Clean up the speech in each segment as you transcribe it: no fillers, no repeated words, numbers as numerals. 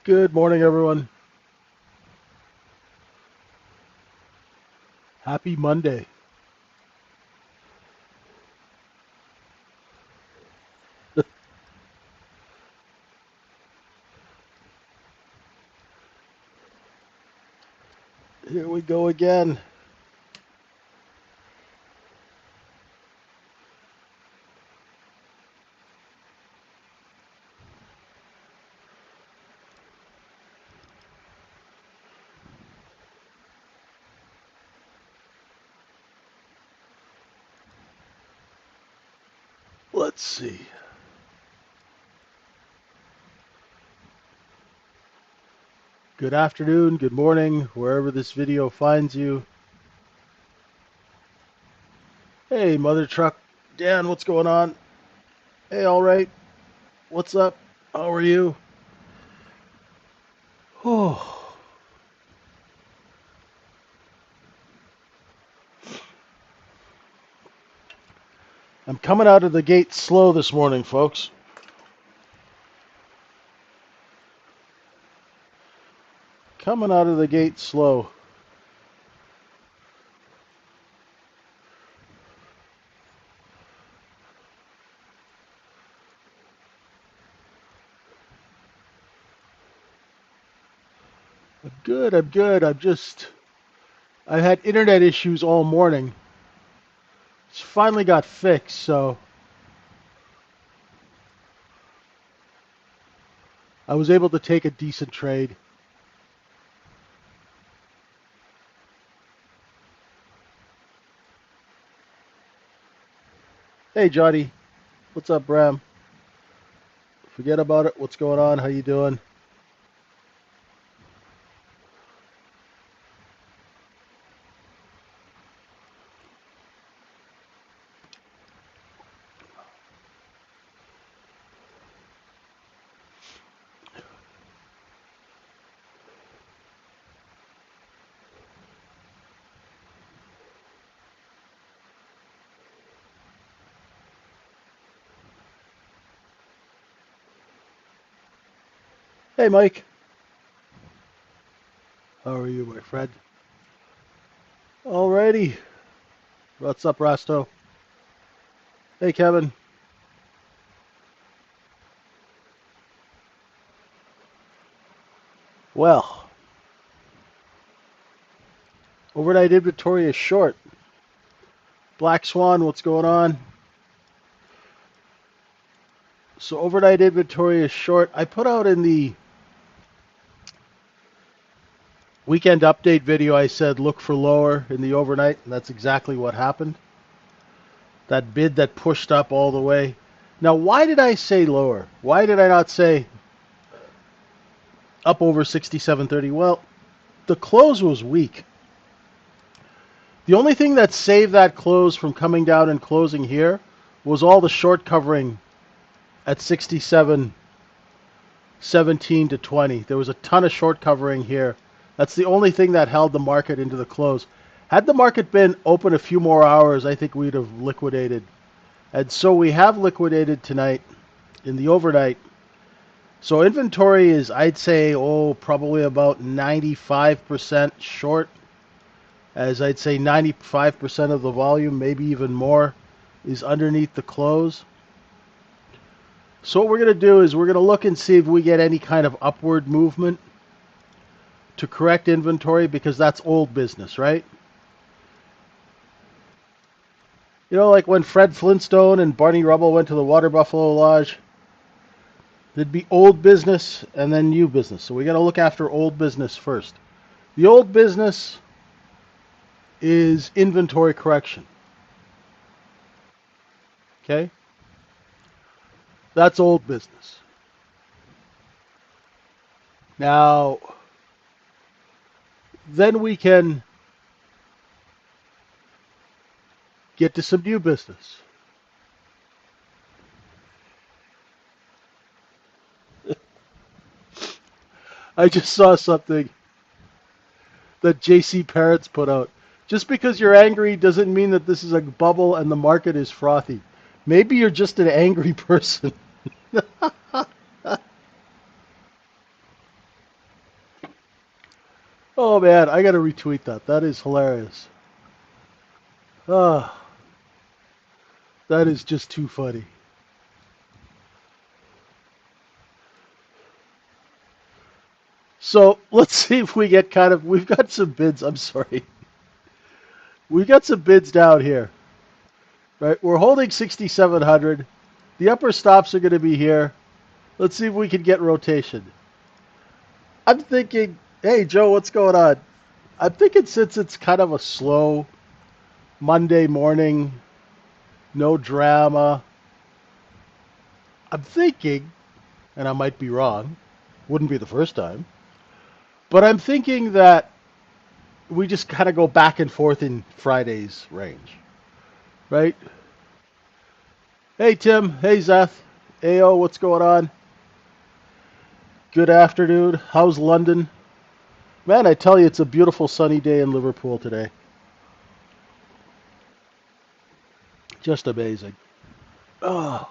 Good morning, everyone. Happy Monday. Here we go again. Let's see. Good afternoon, good morning, wherever this video finds you. Hey, Mother Truck. Dan, what's going on? Hey, all right. What's up? How are you? Oh, I'm coming out of the gate slow this morning, folks. Coming out of the gate slow. I'm good, I'm good. I had internet issues all morning. It's finally got fixed, so I was able to take a decent trade. Hey, Johnny. What's up, Bram? Forget about it. What's going on? How you doing? Hey, Mike. How are you, my friend? Alrighty. What's up, Rasto? Hey, Kevin. Well, overnight inventory is short. Black Swan, what's going on? So overnight inventory is short. I put out in the weekend update video, I said look for lower in the overnight, and that's exactly what happened. That bid that pushed up all the way. Now, why did I say lower? Why did I not say up over 67.30? Well, the close was weak. The only thing that saved that close from coming down and closing here was all the short covering at 67.17 to 20. There was a ton of short covering here. That's the only thing that held the market into the close. Had the market been open a few more hours, I think we'd have liquidated. And so we have liquidated tonight in the overnight. So inventory is, I'd say, probably about 95% short, as I'd say 95% of the volume, maybe even more, is underneath the close. So what we're going to do is we're going to look and see if we get any kind of upward movement to correct inventory, because that's old business, right? You know, like when Fred Flintstone and Barney Rubble went to the Water Buffalo Lodge, there'd be old business and then new business. So we got to look after old business first. The old business is inventory correction. Okay? That's old business. Now, then we can get to some new business. I just saw something that JC Parrots put out. Just because you're angry doesn't mean that this is a bubble and the market is frothy. Maybe you're just an angry person. Oh man, I gotta retweet that. That is hilarious. Ah, that is just too funny. So let's see if we get kind of. We've got some bids. I'm sorry. We've got some bids down here. Right, we're holding 6,700. The upper stops are going to be here. Let's see if we can get rotation. I'm thinking, hey Joe, what's going on? I'm thinking since it's kind of a slow Monday morning, no drama. I'm thinking, and I might be wrong, wouldn't be the first time, but I'm thinking that we just kind of go back and forth in Friday's range, right? Hey Tim, hey Zeth, Ayo, what's going on? Good afternoon. How's London? Man, I tell you, it's a beautiful sunny day in Liverpool today. Just amazing. Oh,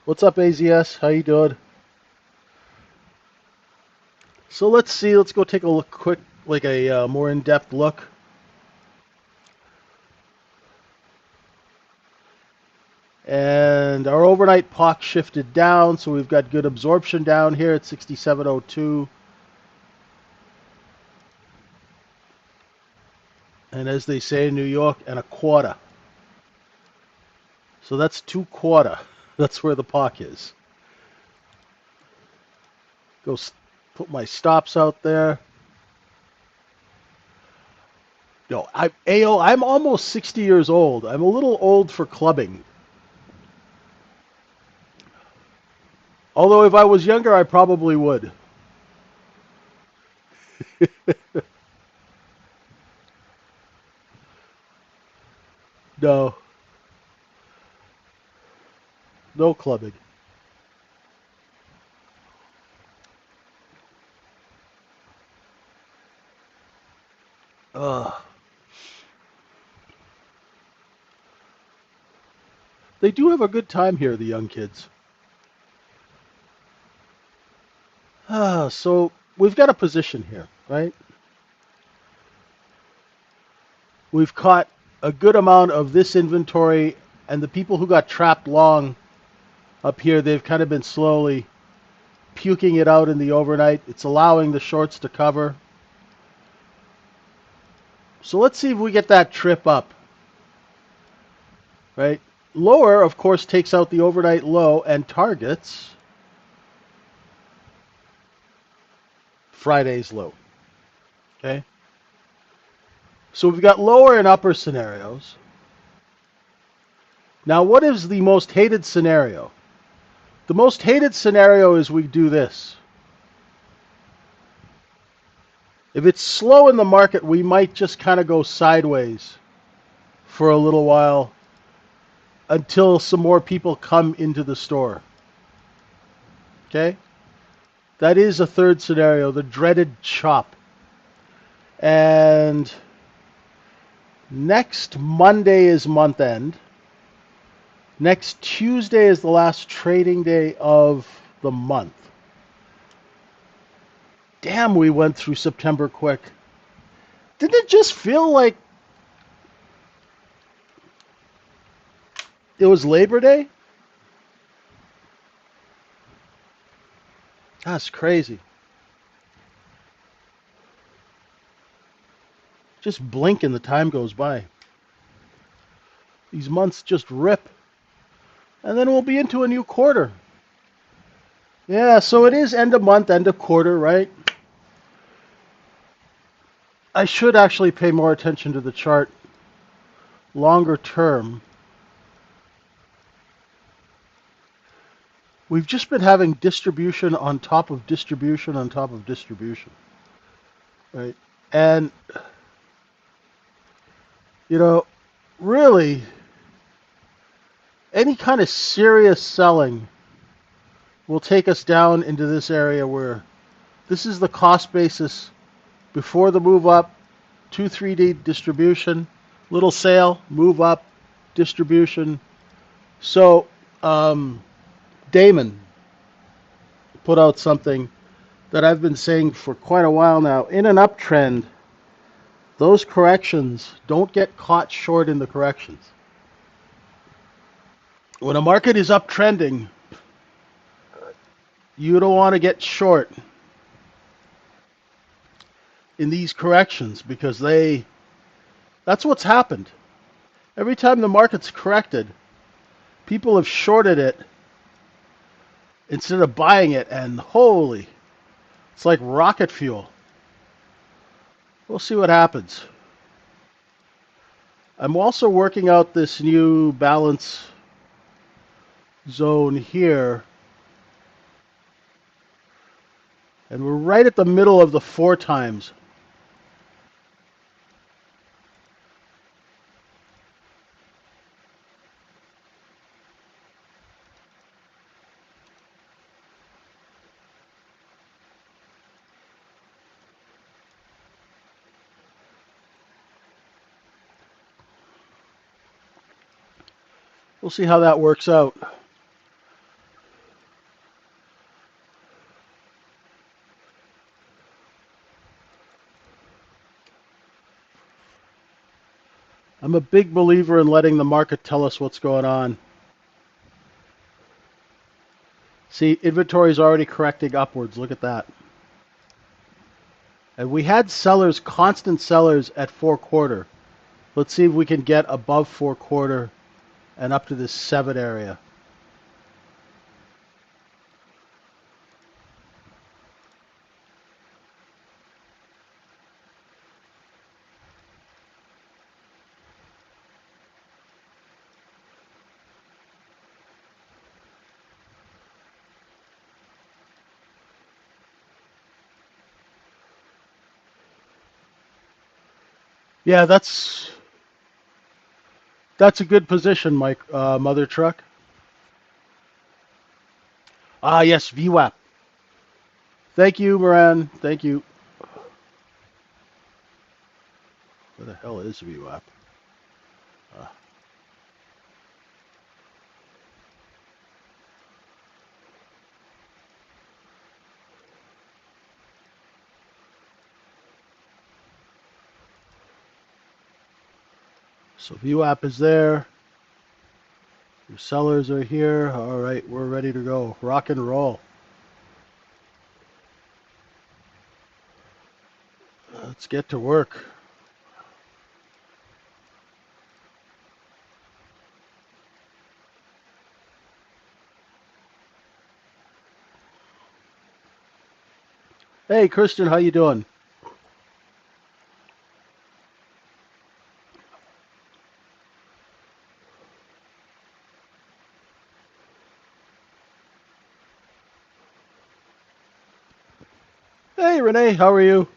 what's up, AZS? How you doing? So let's see. Let's go take a look, quick, like a more in-depth look. And our overnight POC shifted down, so we've got good absorption down here at 67.02. And as they say in New York, and a quarter. So that's 2/4. That's where the POC is. Go put my stops out there. No, I'm almost 60 years old. I'm a little old for clubbing. Although if I was younger, I probably would. No, no clubbing. Ugh. They do have a good time here, the young kids. So we've got a position here, right? We've caught a good amount of this inventory, and the people who got trapped long up here, they've kind of been slowly puking it out in the overnight. It's allowing the shorts to cover. So let's see if we get that trip up, right? Lower, of course, takes out the overnight low and targets Friday's low. Okay? So we've got lower and upper scenarios. Now, what is the most hated scenario? The most hated scenario is we do this. If it's slow in the market, we might just kind of go sideways for a little while until some more people come into the store. Okay? That is a third scenario, the dreaded chop. And next Monday is month end. Next Tuesday is the last trading day of the month. Damn, we went through September quick. Didn't it just feel like it was Labor Day? That's crazy. Just blink and the time goes by. These months just rip. And then we'll be into a new quarter. Yeah, so it is end of month, end of quarter, right? I should actually pay more attention to the chart longer term. We've just been having distribution on top of distribution on top of distribution, right? And, you know, really, any kind of serious selling will take us down into this area where this is the cost basis before the move up, 2-3D distribution, little sale, move up, distribution. So Damon put out something that I've been saying for quite a while now. In an uptrend, those corrections don't get caught short in the corrections. When a market is uptrending, you don't want to get short in these corrections because that's what's happened. Every time the market's corrected, people have shorted it instead of buying it, and holy, it's like rocket fuel. We'll see what happens. I'm also working out this new balance zone here, and we're right at the middle of the 4 times. We'll see how that works out. I'm a big believer in letting the market tell us what's going on. See, inventory is already correcting upwards. Look at that. And we had sellers, constant sellers at 4 quarter. Let's see if we can get above 4 quarter and up to this 7 area. Yeah, that's a good position, Mike. Mother truck. Ah, yes, VWAP. Thank you, Moran. Thank you. Where the hell is VWAP? Uh, so VWAP is there. Your sellers are here. All right, we're ready to go. Rock and roll. Let's get to work. Hey, Christian, how you doing? Hey, Renee, how are you?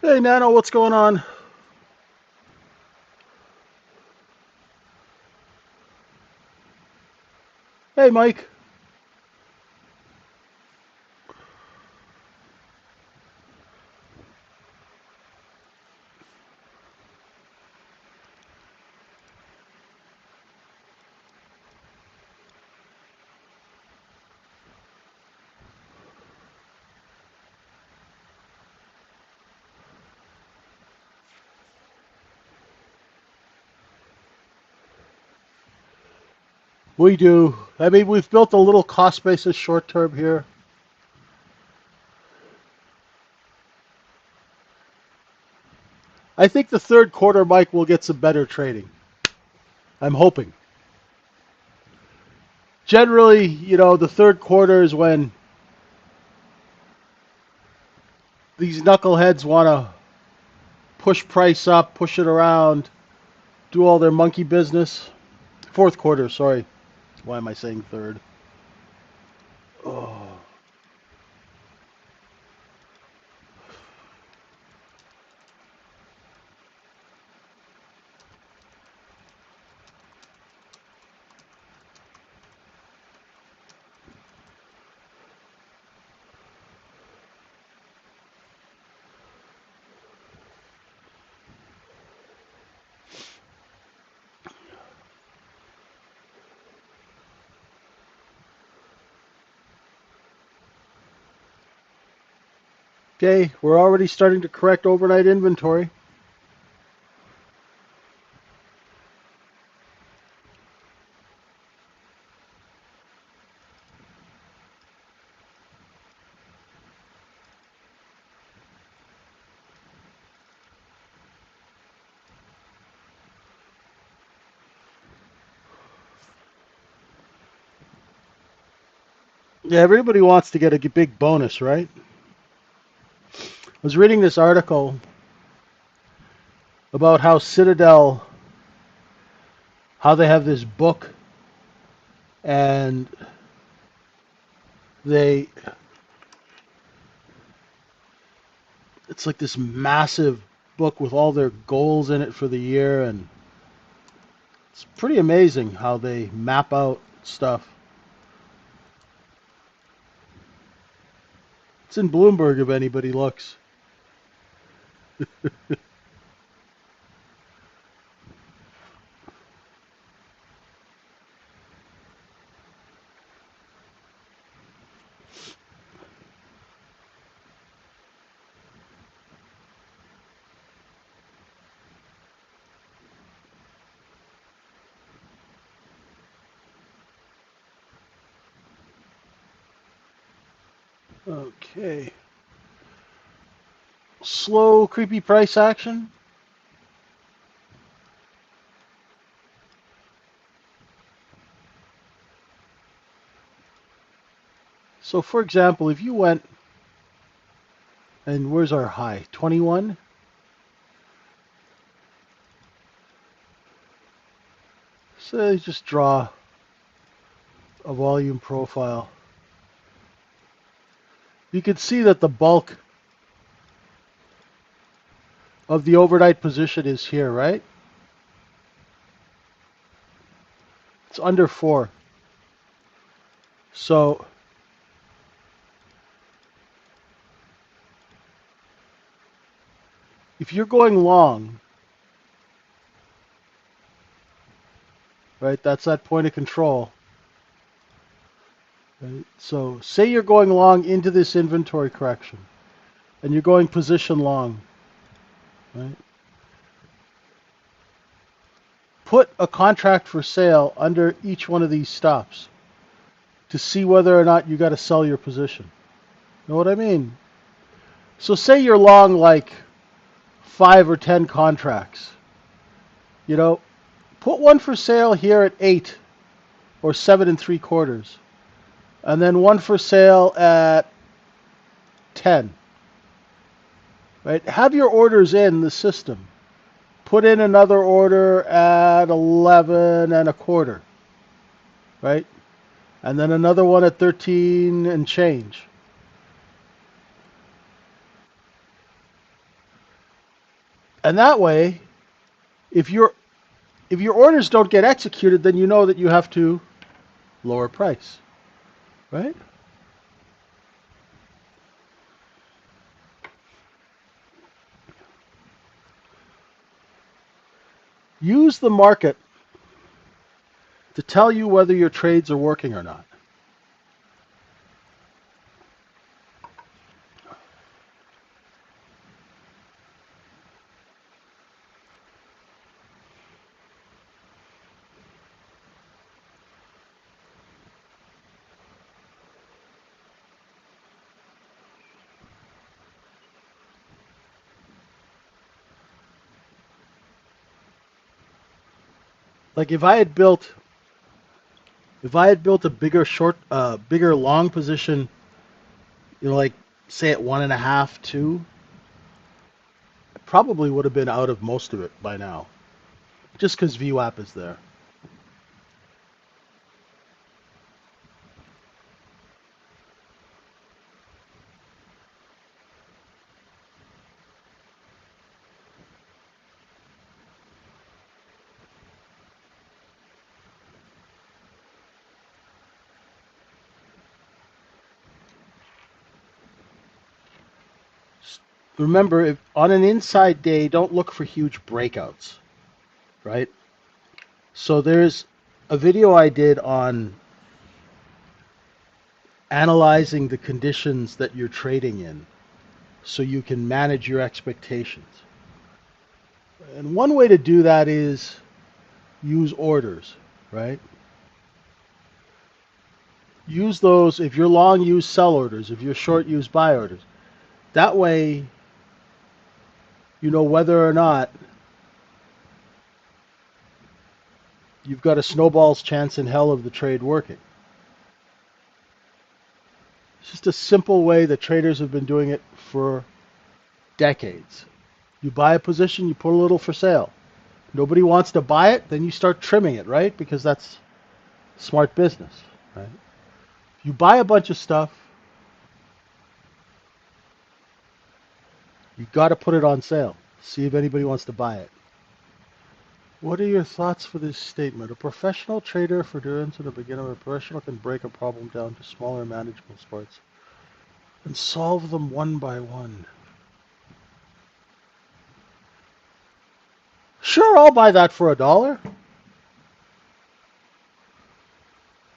Hey, Nano, what's going on? Hey, Mike. We do. I mean, we've built a little cost basis short term here. I think the 3rd quarter, Mike, will get some better trading. I'm hoping. Generally, the third quarter is when these knuckleheads want to push price up, push it around, do all their monkey business. Fourth quarter, sorry. Why am I saying third? Oh. Okay, we're already starting to correct overnight inventory. Yeah, everybody wants to get a big bonus, right? I was reading this article about how Citadel, how they have this book, and they, it's like this massive book with all their goals in it for the year, and it's pretty amazing how they map out stuff. It's in Bloomberg if anybody looks. Okay. Slow, creepy price action. So, for example, if you went, and where's our high? 21? So just draw a volume profile. You can see that the bulk of the overnight position is here, right? It's under 4. So if you're going long, right, that's that point of control. Right? So say you're going long into this inventory correction, and you're going position long, right? Put a contract for sale under each one of these stops to see whether or not you got to sell your position. Know what I mean? So say you're long like 5 or 10 contracts. You know, put one for sale here at 8 or 7 3/4, and then one for sale at 10. Right? Have your orders in the system. Put in another order at 11 1/4. Right? And then another one at 13 and change. And that way, if your orders don't get executed, then you know that you have to lower price, right? Use the market to tell you whether your trades are working or not. Like if I had built a bigger long position, like say at 1.5, 2, I probably would have been out of most of it by now, just because VWAP is there. Remember, if on an inside day, don't look for huge breakouts, right? So there's a video I did on analyzing the conditions that you're trading in so you can manage your expectations. And one way to do that is use orders, right? Use those. If you're long, use sell orders. If you're short, use buy orders. That way, you know whether or not you've got a snowball's chance in hell of the trade working. It's just a simple way that traders have been doing it for decades. You buy a position, you put a little for sale. Nobody wants to buy it, then you start trimming it, right? Because that's smart business, right? You buy a bunch of stuff, you got to put it on sale. See if anybody wants to buy it. What are your thoughts for this statement? A professional trader for durance and a beginner, a professional can break a problem down to smaller manageable parts and solve them one by one. Sure, I'll buy that for $1.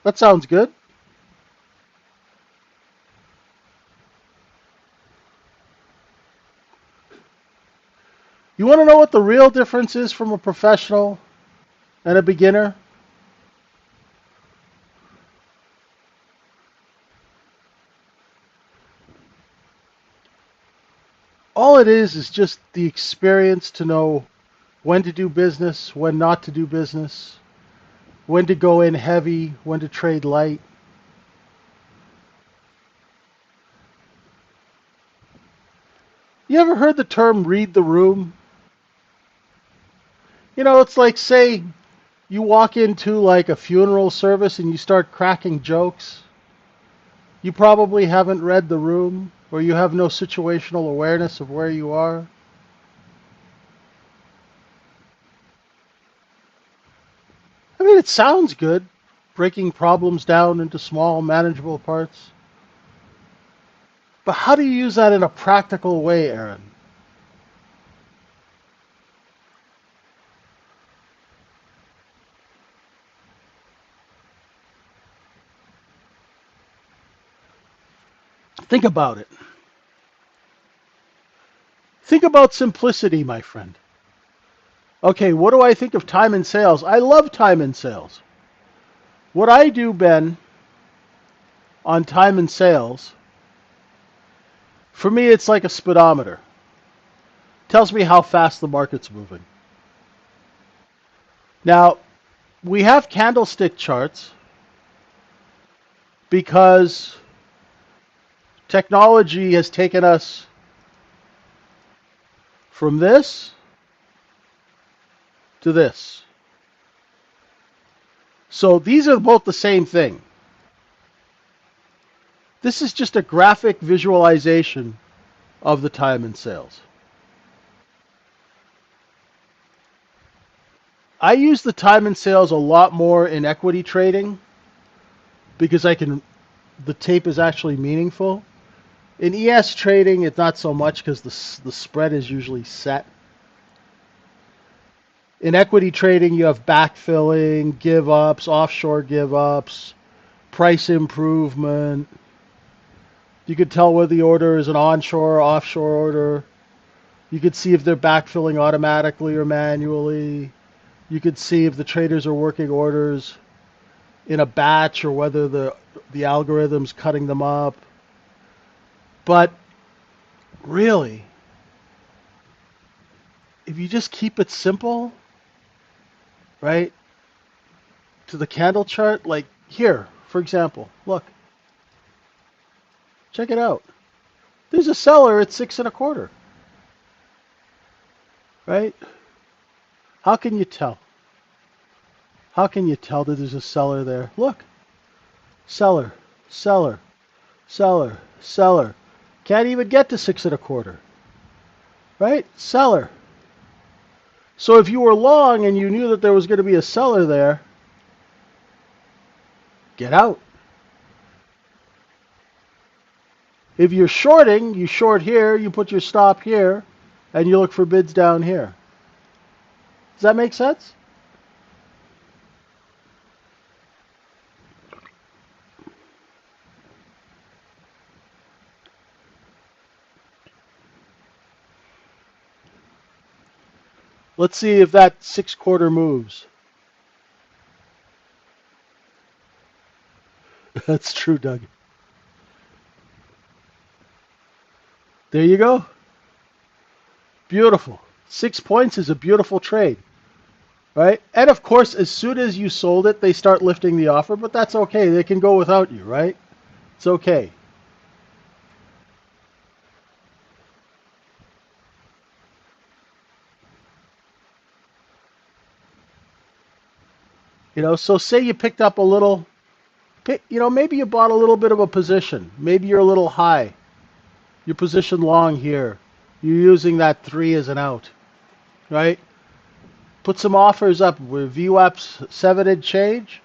That sounds good. You want to know what the real difference is from a professional and a beginner? All it is just the experience to know when to do business, when not to do business, when to go in heavy, when to trade light. You ever heard the term read the room? It's like, say, you walk into like a funeral service and you start cracking jokes. You probably haven't read the room, or you have no situational awareness of where you are. I mean, it sounds good, breaking problems down into small, manageable parts. But how do you use that in a practical way, Aaron? Think about it. Think about simplicity, my friend. Okay, what do I think of time and sales? I love time and sales. What I do, Ben, on time and sales, for me, it's like a speedometer. Tells me how fast the market's moving. Now, we have candlestick charts because technology has taken us from this to this. So these are both the same thing. This is just a graphic visualization of the time and sales. I use the time and sales a lot more in equity trading because the tape is actually meaningful. In ES trading, it's not so much because the spread is usually set. In equity trading, you have backfilling, give ups, offshore give ups, price improvement. You could tell whether the order is an onshore or offshore order. You could see if they're backfilling automatically or manually. You could see if the traders are working orders in a batch or whether the algorithm's cutting them up. But really, if you just keep it simple, right? to the candle chart, like here, for example, look, check it out. There's a seller at 6.25, right? How can you tell? How can you tell that there's a seller there? Look, seller, seller, seller, seller. Can't even get to 6.25, right? Seller. So if you were long and you knew that there was going to be a seller there, get out. If you're shorting, you short here, you put your stop here, and you look for bids down here. Does that make sense? Let's see if that 6.25 moves. That's true, Doug. There you go. Beautiful. 6 points is a beautiful trade, right? And of course, as soon as you sold it, they start lifting the offer, but that's okay. They can go without you, right? It's okay. So say you picked up a little, maybe you bought a little bit of a position. Maybe you're a little high. Your position long here. You're using that 3 as an out, right? Put some offers up with VWAP's 7 and change.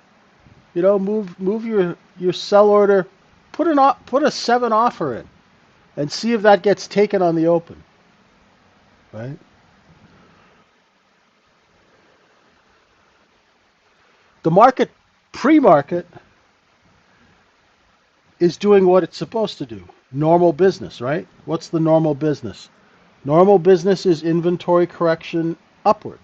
Move your sell order. Put a 7 offer in, and see if that gets taken on the open, right? The market, pre-market, is doing what it's supposed to do. Normal business, right? What's the normal business? Normal business is inventory correction upward.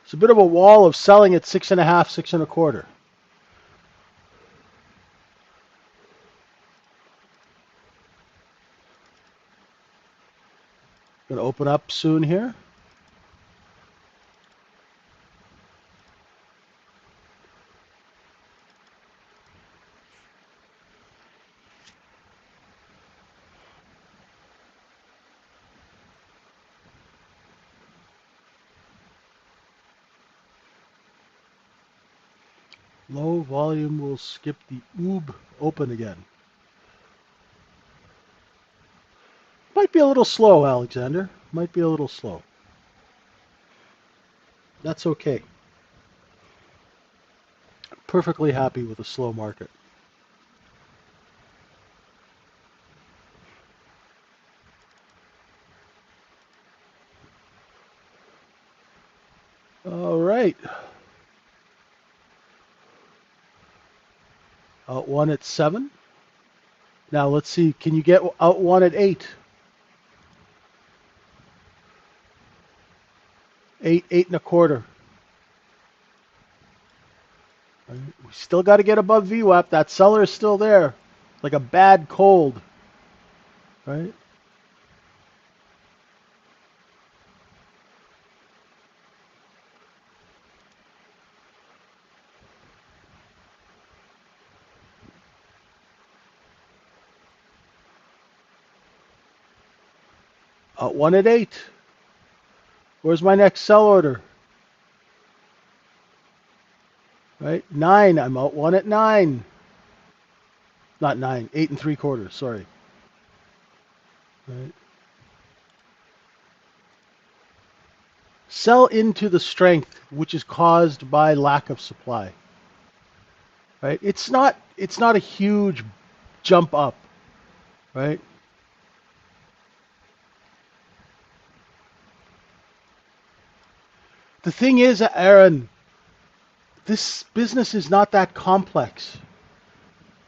It's a bit of a wall of selling at 6.5, 6.25. Going to open up soon here. Low volume will skip the OOB open again. Might be a little slow, Alexander. Might be a little slow. That's okay. Perfectly happy with a slow market. All right. Out 1 at 7. Now let's see. Can you get out 1 at 8? 8, 8.25. Right. We still got to get above VWAP. That seller is still there, like a bad cold, right? Out 1 at 8. Where's my next sell order? Right, 9. I'm out 1 at 9. Not 9, 8.75. Sorry. Right. Sell into the strength which is caused by lack of supply. Right? It's not a huge jump up, right? The thing is, Aaron, this business is not that complex.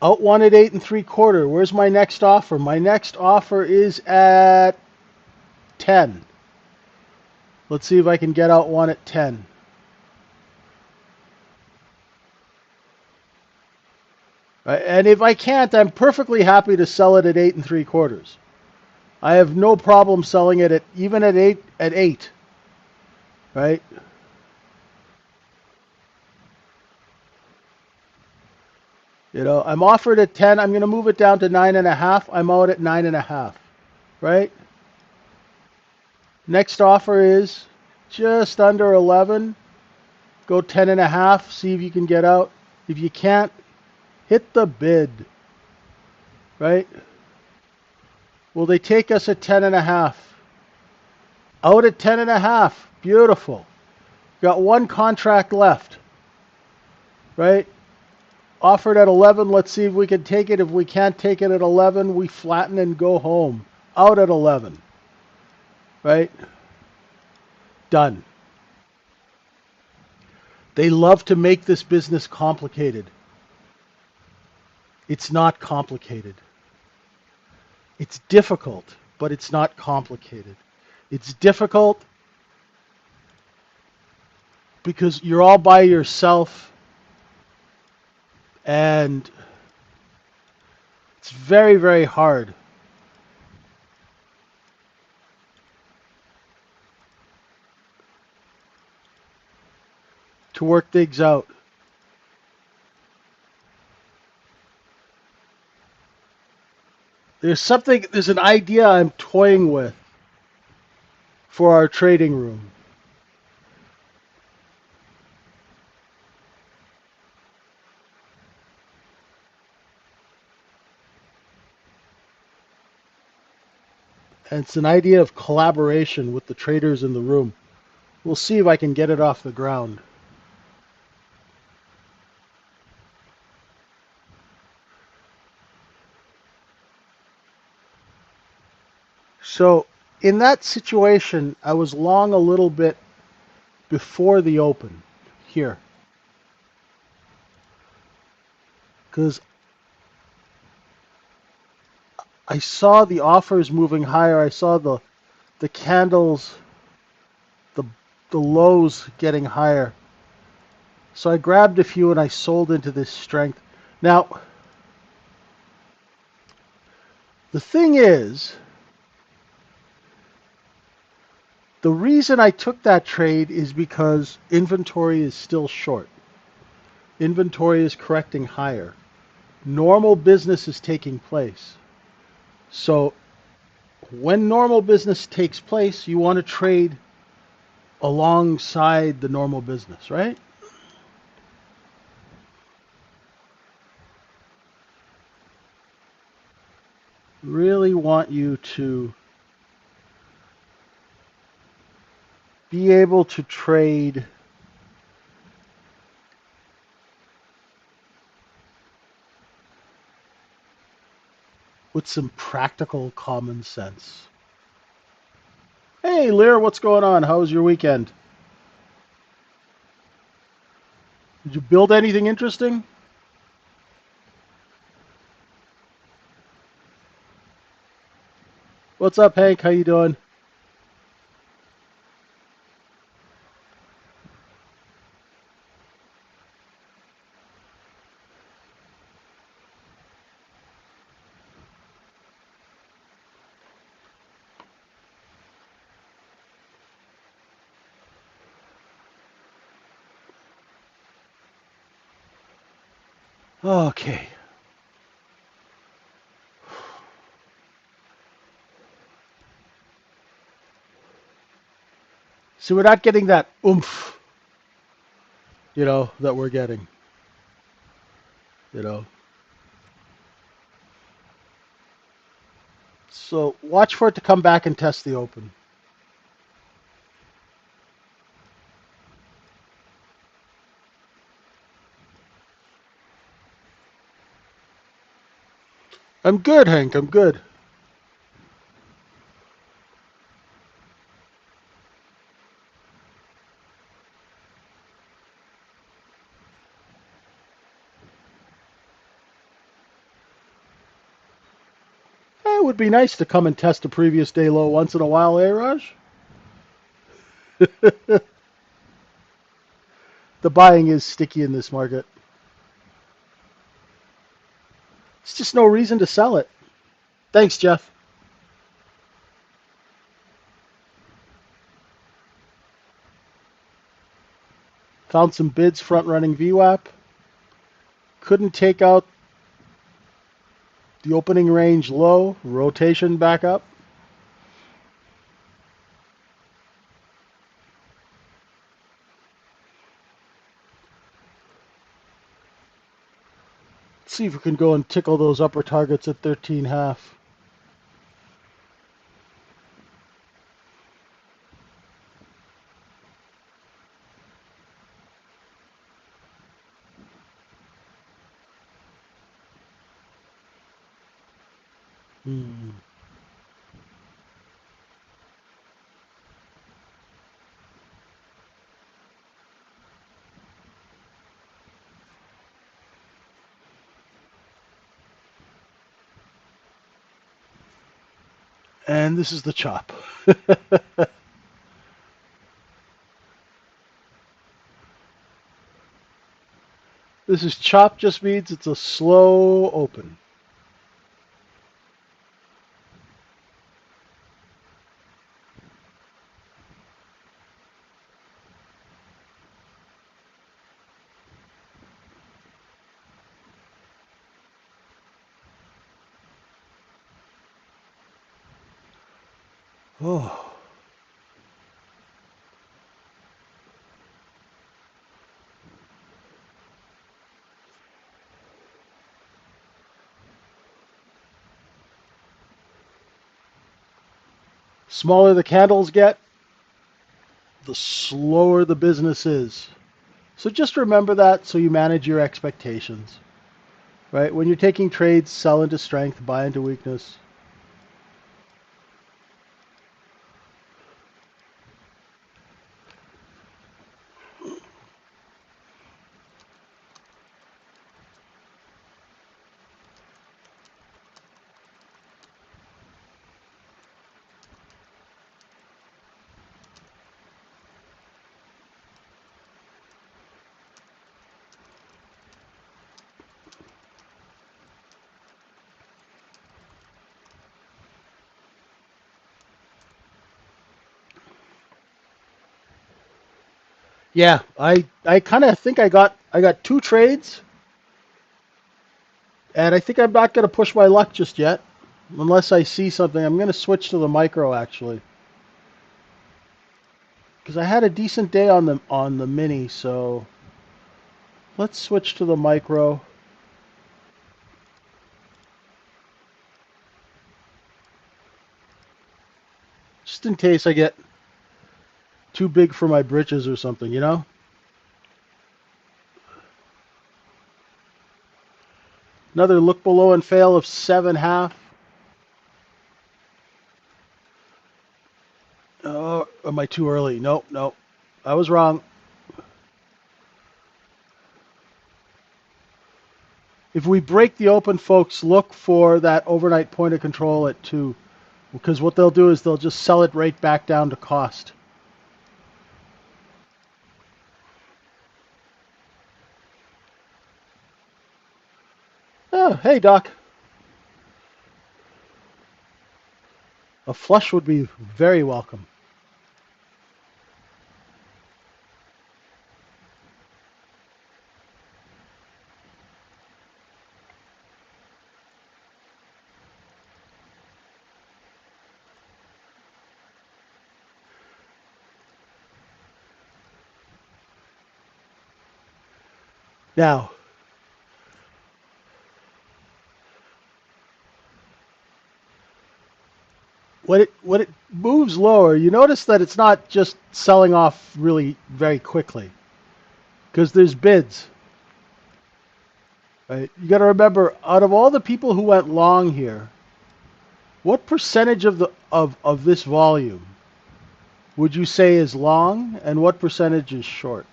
Out 1 at 8.75. Where's my next offer? My next offer is at 10. Let's see if I can get out one at 10. Right? And if I can't, I'm perfectly happy to sell it at 8 3/4. I have no problem selling it at even at 8, right? I'm offered at 10. I'm going to move it down to 9.5. I'm out at 9.5, right? Next offer is just under 11. Go 10.5. See if you can get out. If you can't, hit the bid, right? Will they take us at 10.5? Out at 10.5. Beautiful. Got one contract left, right? Offered at 11. Let's see if we can take it. If we can't take it at 11, we flatten and go home. Out at 11, right? Done. They love to make this business complicated. It's not complicated. It's difficult, but it's not complicated. It's difficult because you're all by yourself and it's very, very hard to work things out. There's an idea I'm toying with for our trading room. And it's an idea of collaboration with the traders in the room. We'll see if I can get it off the ground. So, in that situation, I was long a little bit before the open here because I saw the offers moving higher. I saw the candles, the the lows getting higher. So I grabbed a few and I sold into this strength. Now, the thing is, the reason I took that trade is because inventory is still short. Inventory is correcting higher. Normal business is taking place. So when normal business takes place, you want to trade alongside the normal business, right? Really want you to be able to trade with some practical common sense. Hey, Lear, what's going on? How was your weekend? Did you build anything interesting? What's up, Hank? How you doing? Okay. So we're not getting that oomph, that we're getting, you know. So watch for it to come back and test the open. I'm good, Hank. I'm good. It would be nice to come and test a previous day low once in a while, eh, Raj? The buying is sticky in this market. It's just no reason to sell it. Thanks, Jeff. Found some bids front running VWAP. Couldn't take out the opening range low. Rotation back up. Let's see if we can go and tickle those upper targets at 13.5. Hmm. And this is the chop. This is chop just means it's a slow open. Oh. Smaller the candles get, the slower the business is. So just remember that so you manage your expectations. Right? When you're taking trades, sell into strength, buy into weakness. Yeah, I kind of think I got two trades, and I think I'm not going to push my luck just yet, unless I see something. I'm going to switch to the micro actually, because I had a decent day on the mini. So let's switch to the micro, just in case I get too big for my britches or something. Another look below and fail of 7.5. Oh, am I too early? Nope, nope. I was wrong. If we break the open, folks, look for that overnight point of control at 2. Because what they'll do is they'll just sell it right back down to cost. Oh, hey, Doc. A flush would be very welcome. Now, when it moves lower, you notice that it's not just selling off really very quickly because there's bids. Right? You got to remember, out of all the people who went long here, what percentage of this volume would you say is long, and what percentage is short?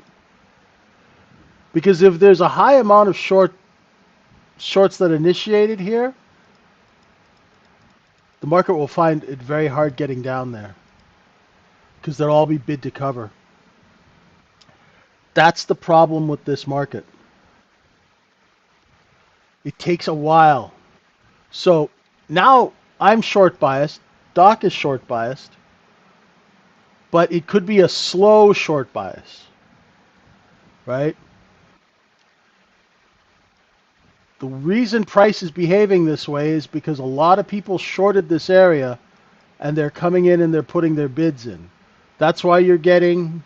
Because if there's a high amount of shorts that initiated here, the market will find it very hard getting down there. because they'll all be bid to cover. That's the problem with this market. It takes a while. So now I'm short biased. Doc is short biased. But it could be a slow short bias, right? The reason price is behaving this way is because a lot of people shorted this area and they're coming in and they're putting their bids in. That's why you're getting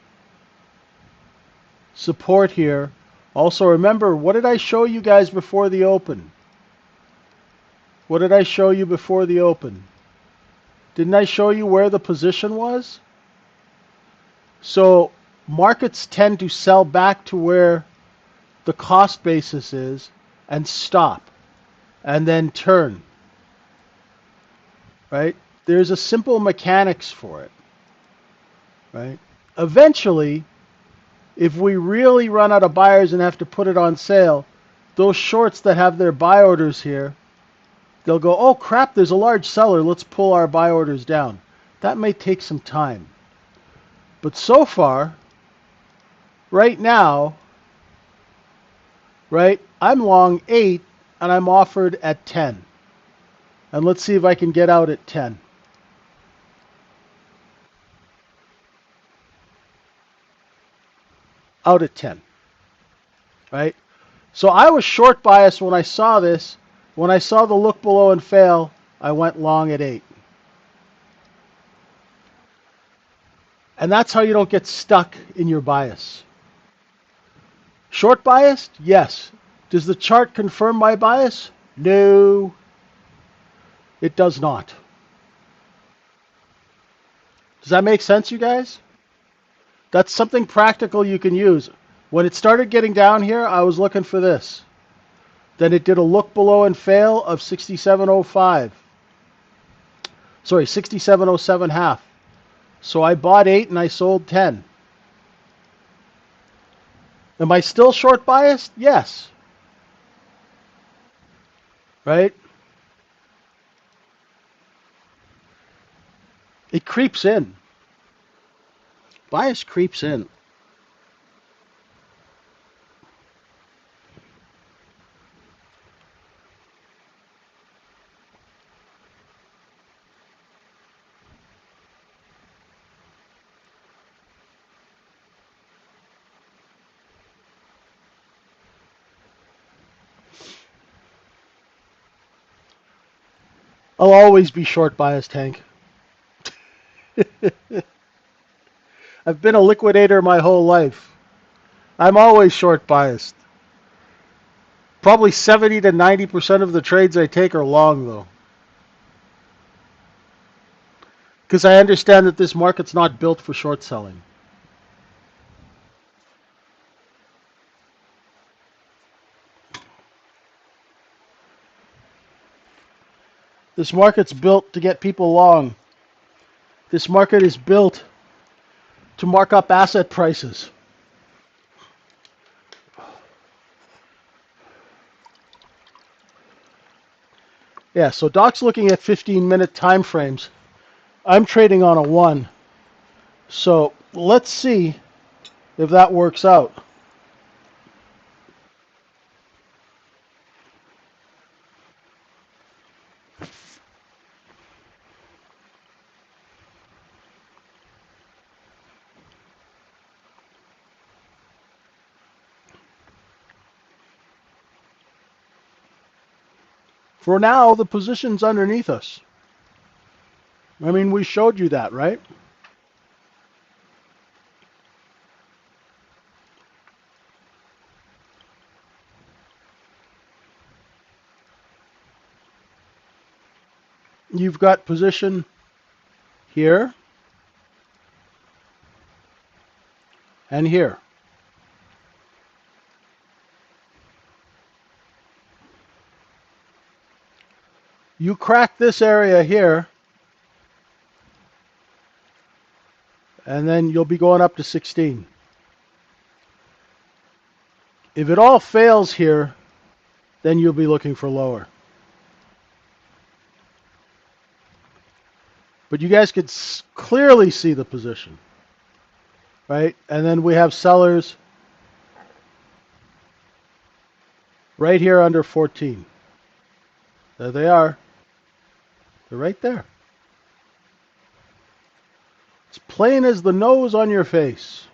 support here. Also, remember, what did I show you guys before the open? What did I show you before the open? Didn't I show you where the position was? So markets tend to sell back to where the cost basis is and stop and then turn, right? There's a simple mechanics for it, right? Eventually, if we really run out of buyers and have to put it on sale, those shorts that have their buy orders here, they'll go, oh crap, there's a large seller, let's pull our buy orders down. That may take some time. But so far, right now, right, I'm long 8 and I'm offered at 10. And let's see if I can get out at 10. Out at 10, right? So I was short biased when I saw this. When I saw the look below and fail, I went long at 8. And that's how you don't get stuck in your bias. Short biased? Yes. Does the chart confirm my bias? No, it does not. Does that make sense, you guys? That's something practical you can use. When it started getting down here, I was looking for this. Then it did a look below and fail of 67.05. Sorry, 67.07 half. So I bought 8 and I sold 10. Am I still short biased? Yes. Right? It creeps in. Bias creeps in. I'll always be short biased, Hank. I've been a liquidator my whole life. I'm always short biased. Probably 70 to 90% of the trades I take are long, though. Because I understand that this market's not built for short selling. This market's built to get people long. This market is built to mark up asset prices. Yeah, so Doc's looking at 15-minute time frames. I'm trading on a 1. So let's see if that works out. For now, the position's underneath us. I mean, we showed you that, right? You've got position here and here. You crack this area here, and then you'll be going up to 16. If it all fails here, then you'll be looking for lower. But you guys could clearly see the position, right? And then we have sellers right here under 14. There they are. They're right there. It's plain as the nose on your face.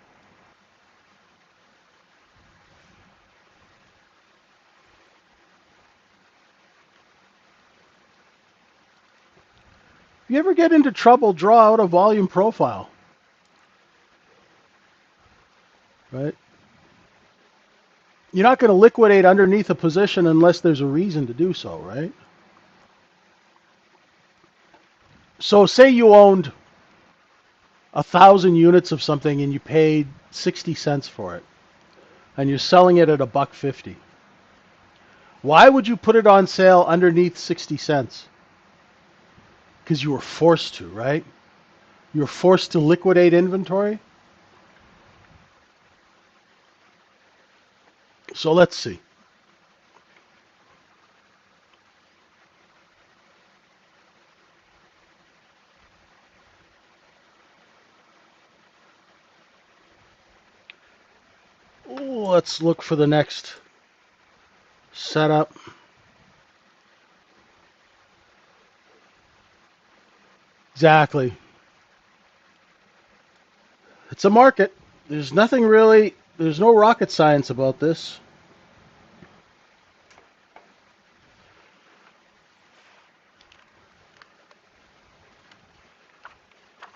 If you ever get into trouble, draw out a volume profile, right? You're not going to liquidate underneath a position unless there's a reason to do so, right? So say you owned 1,000 units of something and you paid 60 cents for it, and you're selling it at $1.50. Why would you put it on sale underneath 60 cents? Because you were forced to, right? You were forced to liquidate inventory. So let's see. Let's look for the next setup. Exactly. It's a market. There's nothing really, there's no rocket science about this.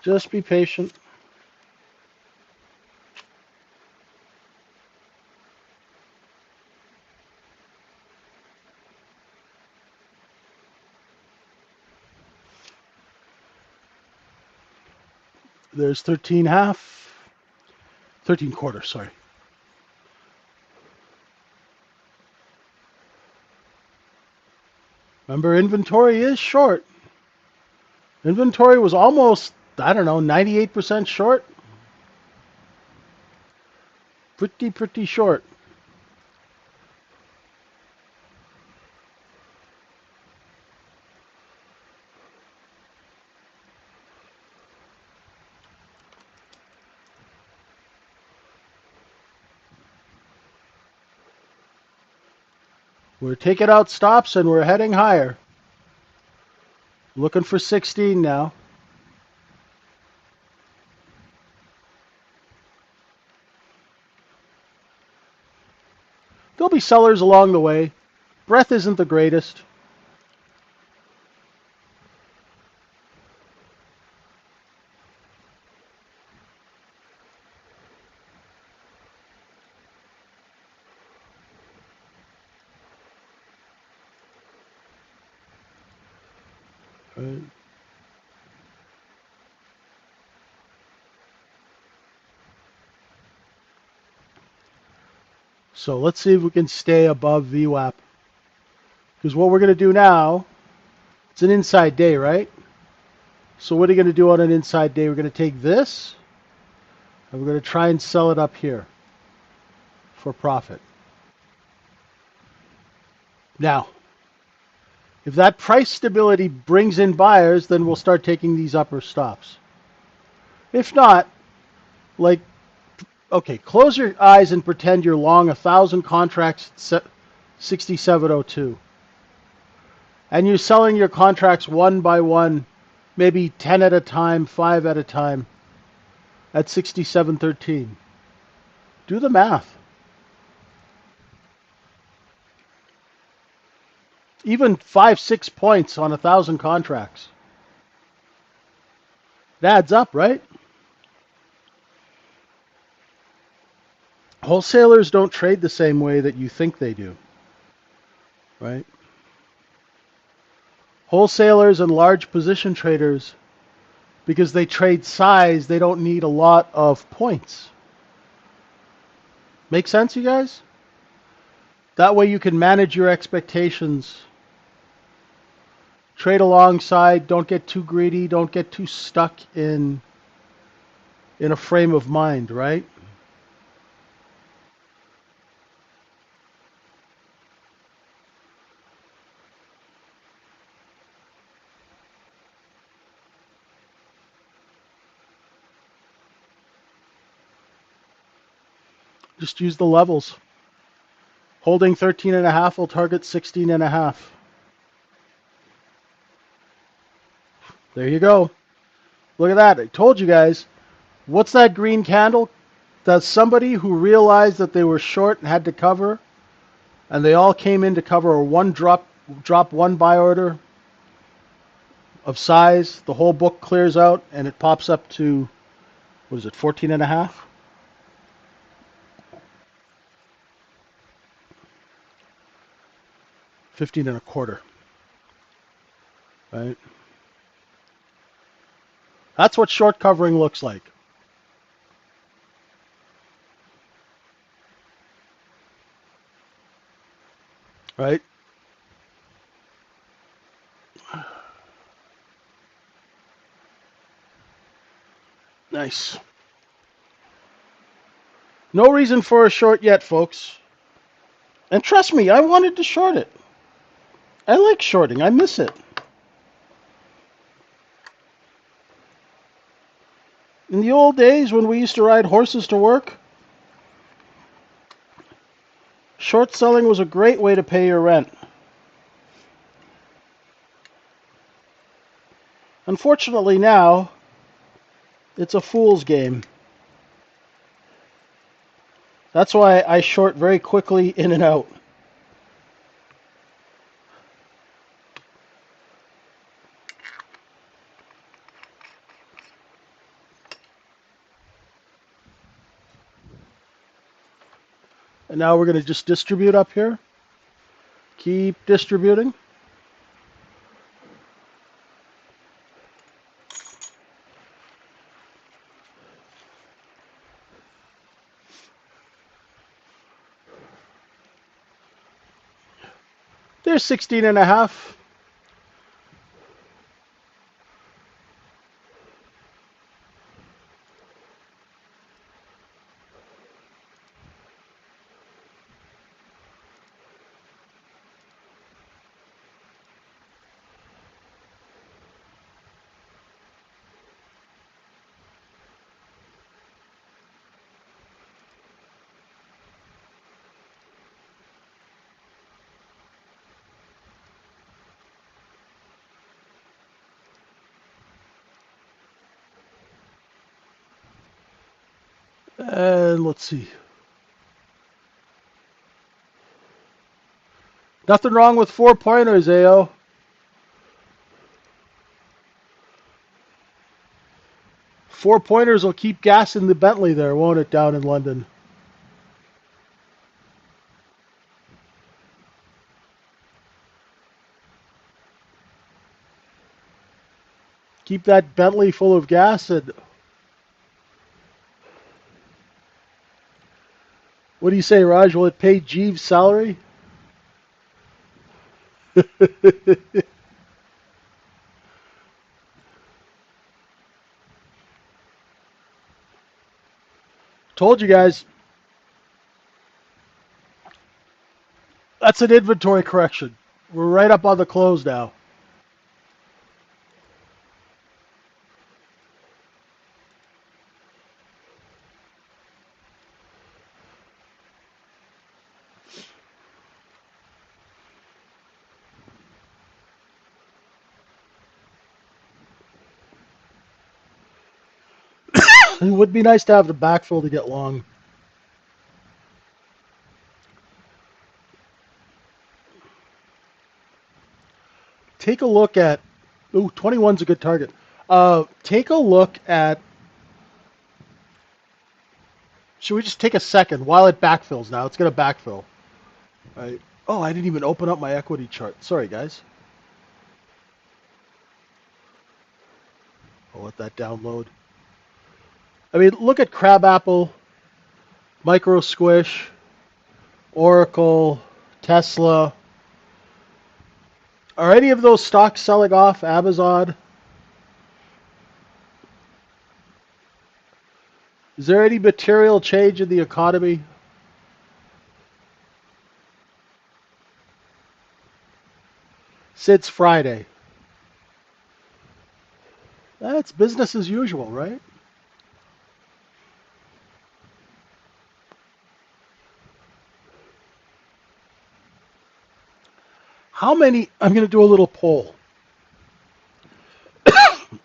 Just be patient. There's 13 half, 13 quarter, sorry. Remember, inventory is short. Inventory was almost, I don't know, 98% short. Pretty short. We're taking out stops and we're heading higher. Looking for 16 now. There'll be sellers along the way. Breath isn't the greatest. Right. So let's see if we can stay above VWAP. Because what we're going to do now, it's an inside day, right? So what are you going to do on an inside day? We're going to take this, and we're going to try and sell it up here for profit. Now, if that price stability brings in buyers, then we'll start taking these upper stops. If not, like, okay, close your eyes and pretend you're long 1,000 contracts at 67.02. And you're selling your contracts one by one, maybe 10 at a time, 5 at a time, at 67.13. Do the math. Even 5, 6 points on 1,000 contracts. It adds up, right? Wholesalers don't trade the same way that you think they do, right? Wholesalers and large position traders, because they trade size, they don't need a lot of points. Make sense, you guys? That way you can manage your expectations. Trade alongside, don't get too greedy, don't get too stuck in a frame of mind, right? Just use the levels. Holding 13.5 will target 16.5. There you go. Look at that. I told you guys. What's that green candle? That's somebody who realized that they were short and had to cover, and they all came in to cover a drop one buy order of size. The whole book clears out, and it pops up to, what is it, 14.5? 15.25. Right? That's what short covering looks like. Right? Nice. No reason for a short yet, folks. And trust me, I wanted to short it. I like shorting. I miss it. In the old days when we used to ride horses to work, short selling was a great way to pay your rent. Unfortunately now, it's a fool's game. That's why I short very quickly in and out. And now we're going to just distribute up here. Keep distributing. There's 16.5. And let's see. Nothing wrong with 4-pointers, AO. 4-pointers will keep gas in the Bentley there, won't it, down in London? Keep that Bentley full of gas. And what do you say, Raj? Will it pay Jeeves' salary? Told you guys. That's an inventory correction. We're right up on the close now. It would be nice to have the backfill to get long. Take a look at. Ooh, 21's a good target. Take a look at. Should we just take a second while it backfills now? It's going to backfill. Right. Oh, I didn't even open up my equity chart. Sorry, guys. I'll let that download. I mean, look at Crabapple, Micro Squish, Oracle, Tesla. Are any of those stocks selling off? Amazon? Is there any material change in the economy? Since Friday. That's business as usual, right? I'm going to do a little poll.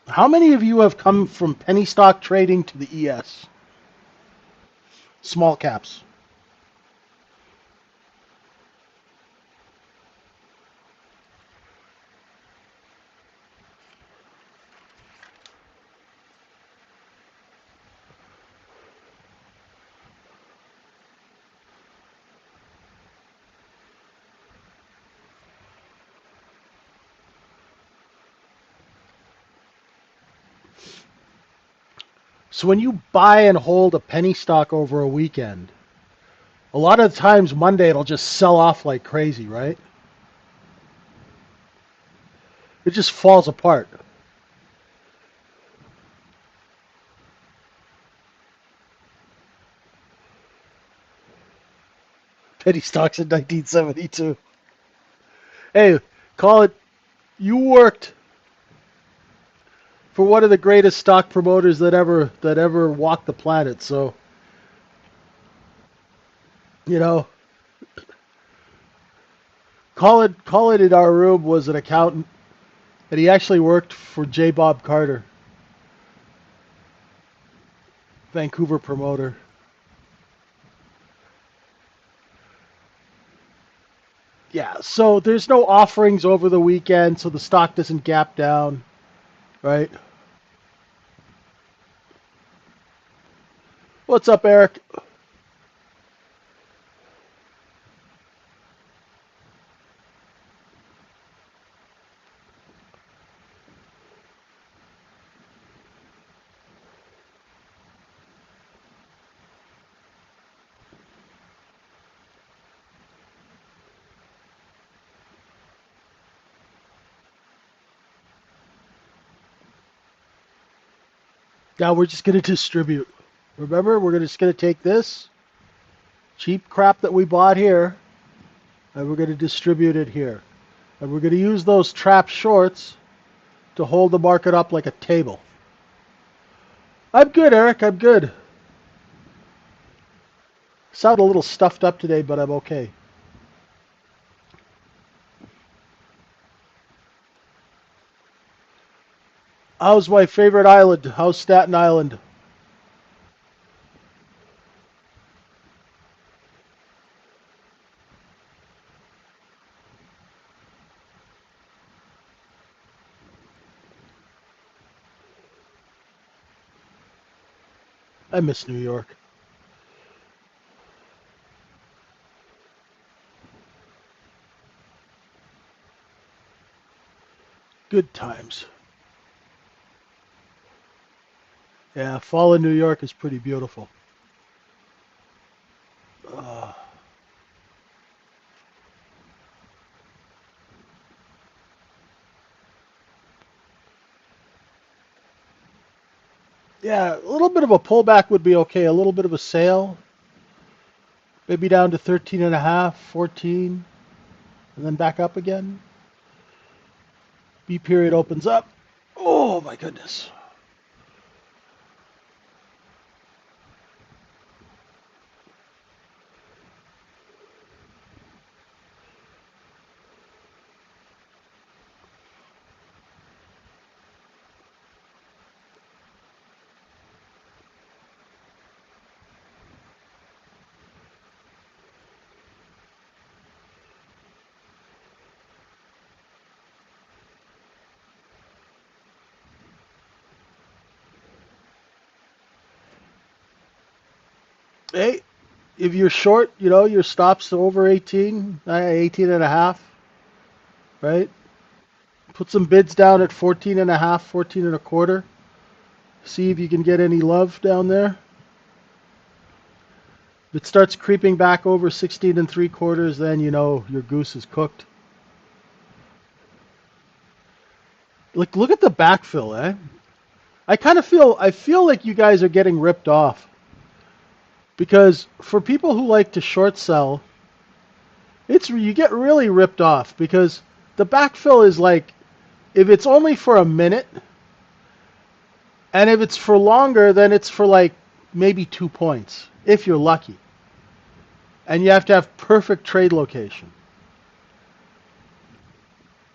How many of you have come from penny stock trading to the ES? Small caps. So when you buy and hold a penny stock over a weekend, a lot of times Monday it'll just sell off like crazy, right? It just falls apart. Penny stocks in 1972. Hey, call it, you worked for one of the greatest stock promoters that ever walked the planet. So, you know, call it in our room was an accountant, and he actually worked for J. Bob Carter, Vancouver promoter. Yeah, so there's no offerings over the weekend, so the stock doesn't gap down, right? What's up, Eric? Now we're just going to distribute. Remember, just going to take this cheap crap that we bought here, and we're going to distribute it here. And we're going to use those trap shorts to hold the market up like a table. I'm good, Eric. I'm good. Sound a little stuffed up today, but I'm okay. How's my favorite island? How's Staten Island? I miss New York. Good times. Yeah, fall in New York is pretty beautiful. Uh, yeah, a little bit of a pullback would be okay. A little bit of a sale, maybe down to 13 and a half, 14, and then back up again. B period opens up. Oh my goodness. Hey, if you're short, your stops over 18, 18 and a half, right? Put some bids down at 14 and a half, 14 and a quarter. See if you can get any love down there. If it starts creeping back over 16 and three quarters, then you know your goose is cooked. Look at the backfill, eh? I feel like you guys are getting ripped off. Because for people who like to short sell, you get really ripped off because the backfill is like, if it's only for a minute, and if it's for longer, then it's for like maybe 2 points, if you're lucky. And you have to have perfect trade location.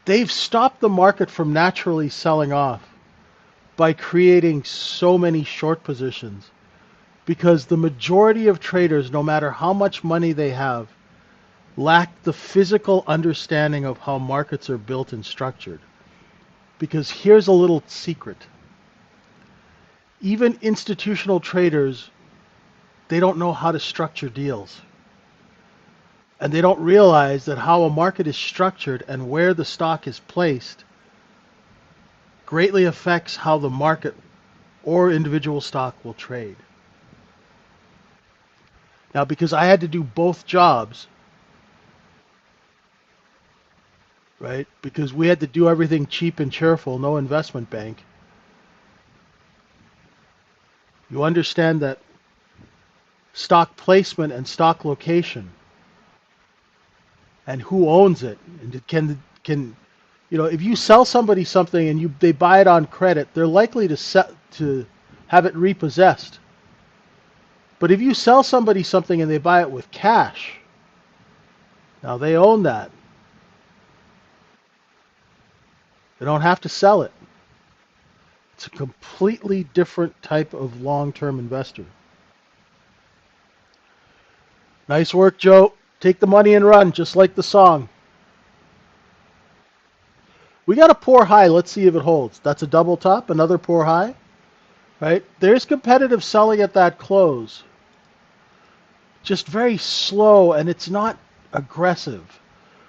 they've stopped the market from naturally selling off by creating so many short positions because the majority of traders, no matter how much money they have, lack the physical understanding of how markets are built and structured. Because here's a little secret. Even institutional traders, they don't know how to structure deals. And they don't realize that how a market is structured and where the stock is placed greatly affects how the market or individual stock will trade. Now, because I had to do both jobs, right? Because we had to do everything cheap and cheerful, no investment bank. You understand that stock placement and stock location and who owns it and it can if you sell somebody something and they buy it on credit, they're likely to have it repossessed. But if you sell somebody something and they buy it with cash, now they own that. They don't have to sell it. It's a completely different type of long-term investor. Nice work, Joe. Take the money and run, just like the song. We got a poor high. Let's see if it holds. That's a double top, another poor high. Right? There's competitive selling at that close. Just very slow, and it's not aggressive.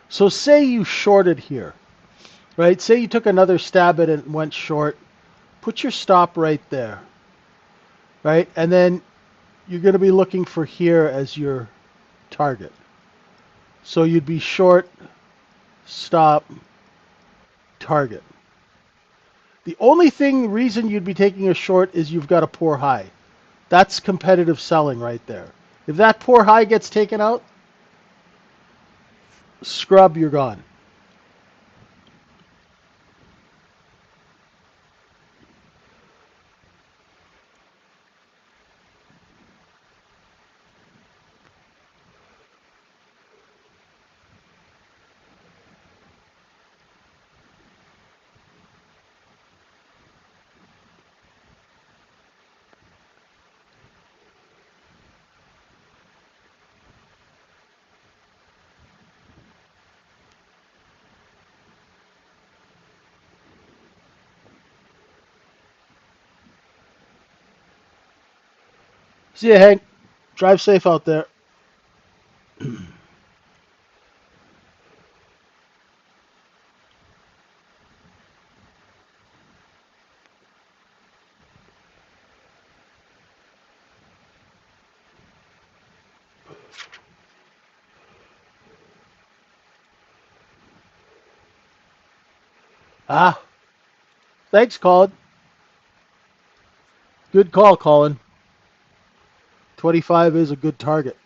So say you shorted here, right? Say you took another stab at it and went short. Put your stop right there, right? And then you're going to be looking for here as your target. So you'd be short, stop, target. The only reason you'd be taking a short is you've got a poor high. That's competitive selling right there. If that poor high gets taken out, scrub, you're gone. See you, Hank. Drive safe out there. Ah, thanks, Colin. Good call, Colin. 25 is a good target.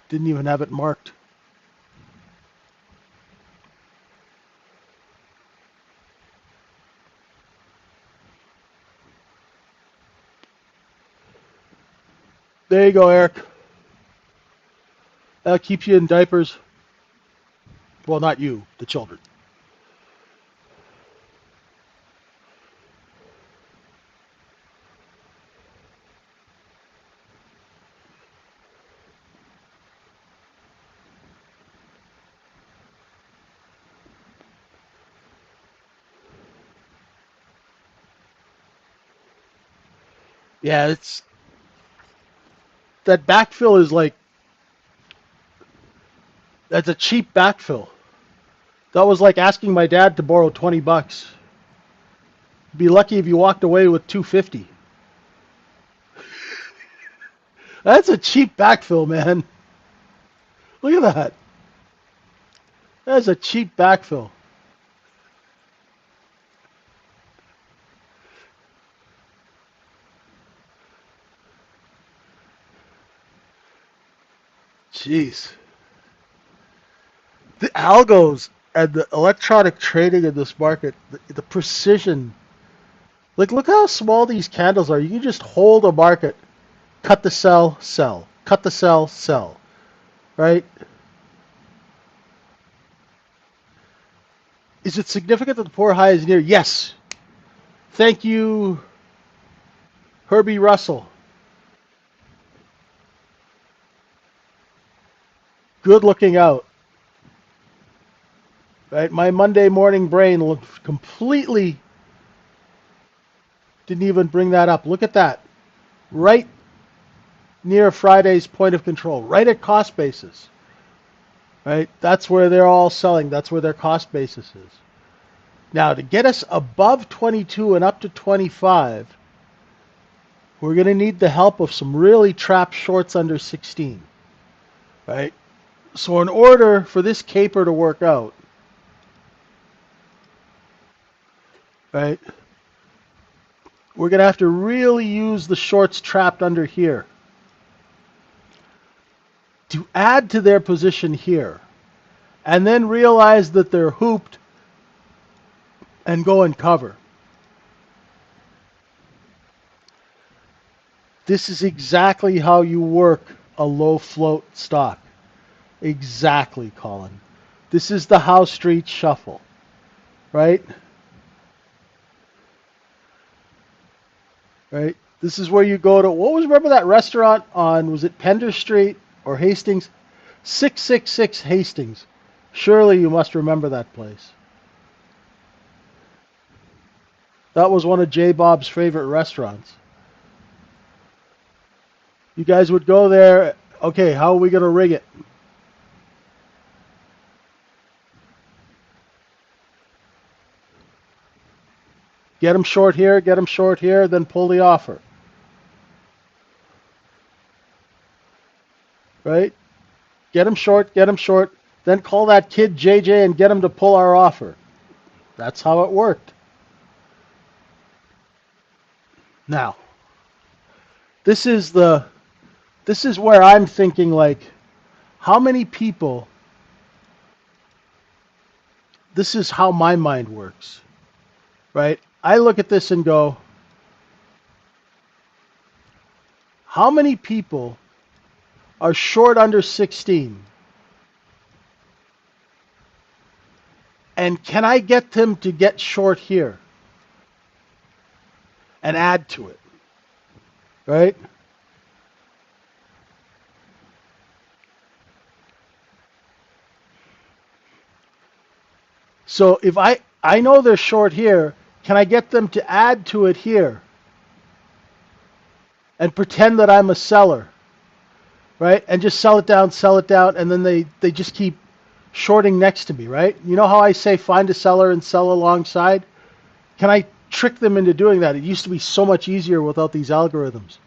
Didn't even have it marked. There you go, Eric. That keeps you in diapers. Well, not you, the children. Yeah, it's that backfill is like that's a cheap backfill. That was like asking my dad to borrow $20. Be lucky if you walked away with 250. That's a cheap backfill, man. Look at that. That's a cheap backfill. Jeez. The algos and the electronic trading in this market, the precision. Like, look how small these candles are. You can just hold a market, cut the sell, sell, cut the sell, sell, right? Is it significant that the poor high is near? Yes. Thank you, Herbie Russell. Good looking out. Right? My Monday morning brain completely didn't even bring that up. Look at that. Right near Friday's point of control, right at cost basis. Right? That's where they're all selling. That's where their cost basis is. Now, to get us above 22 and up to 25, we're going to need the help of some really trapped shorts under 16. Right? So in order for this caper to work out, right, we're going to have to really use the shorts trapped under here to add to their position here, and then realize that they're hooped and go and cover. This is exactly how you work a low float stock. Exactly, Colin. This is the House Street Shuffle, right? Right? This is where you go to, remember that restaurant on, was it Pender Street or Hastings? 666 Hastings. Surely you must remember that place. That was one of J. Bob's favorite restaurants. You guys would go there. Okay, how are we going to rig it? Get them short here, then pull the offer. Right? Get them short, then call that kid JJ and get him to pull our offer. That's how it worked. Now, this is where I'm thinking, like, how many people, this is how my mind works, right? I look at this and go, how many people are short under 16? And can I get them to get short here and add to it, right? So if I know they're short here, can I get them to add to it here and pretend that I'm a seller, right? And just sell it down, and then they just keep shorting next to me, right? You know how I say find a seller and sell alongside? Can I trick them into doing that? It used to be so much easier without these algorithms.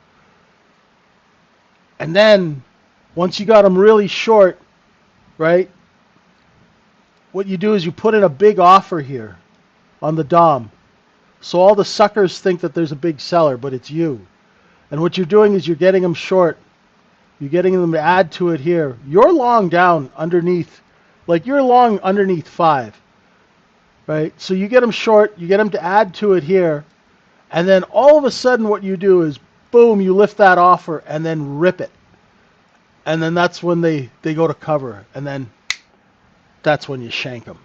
And then once you got them really short, right, what you do is you put in a big offer here on the DOM. So all the suckers think that there's a big seller, but it's you. And what you're doing is you're getting them short. You're getting them to add to it here. You're long down underneath, like you're long underneath 5, right? So you get them short, you get them to add to it here, and then all of a sudden what you do is, boom, you lift that offer and then rip it. And then that's when they go to cover, and then that's when you shank them.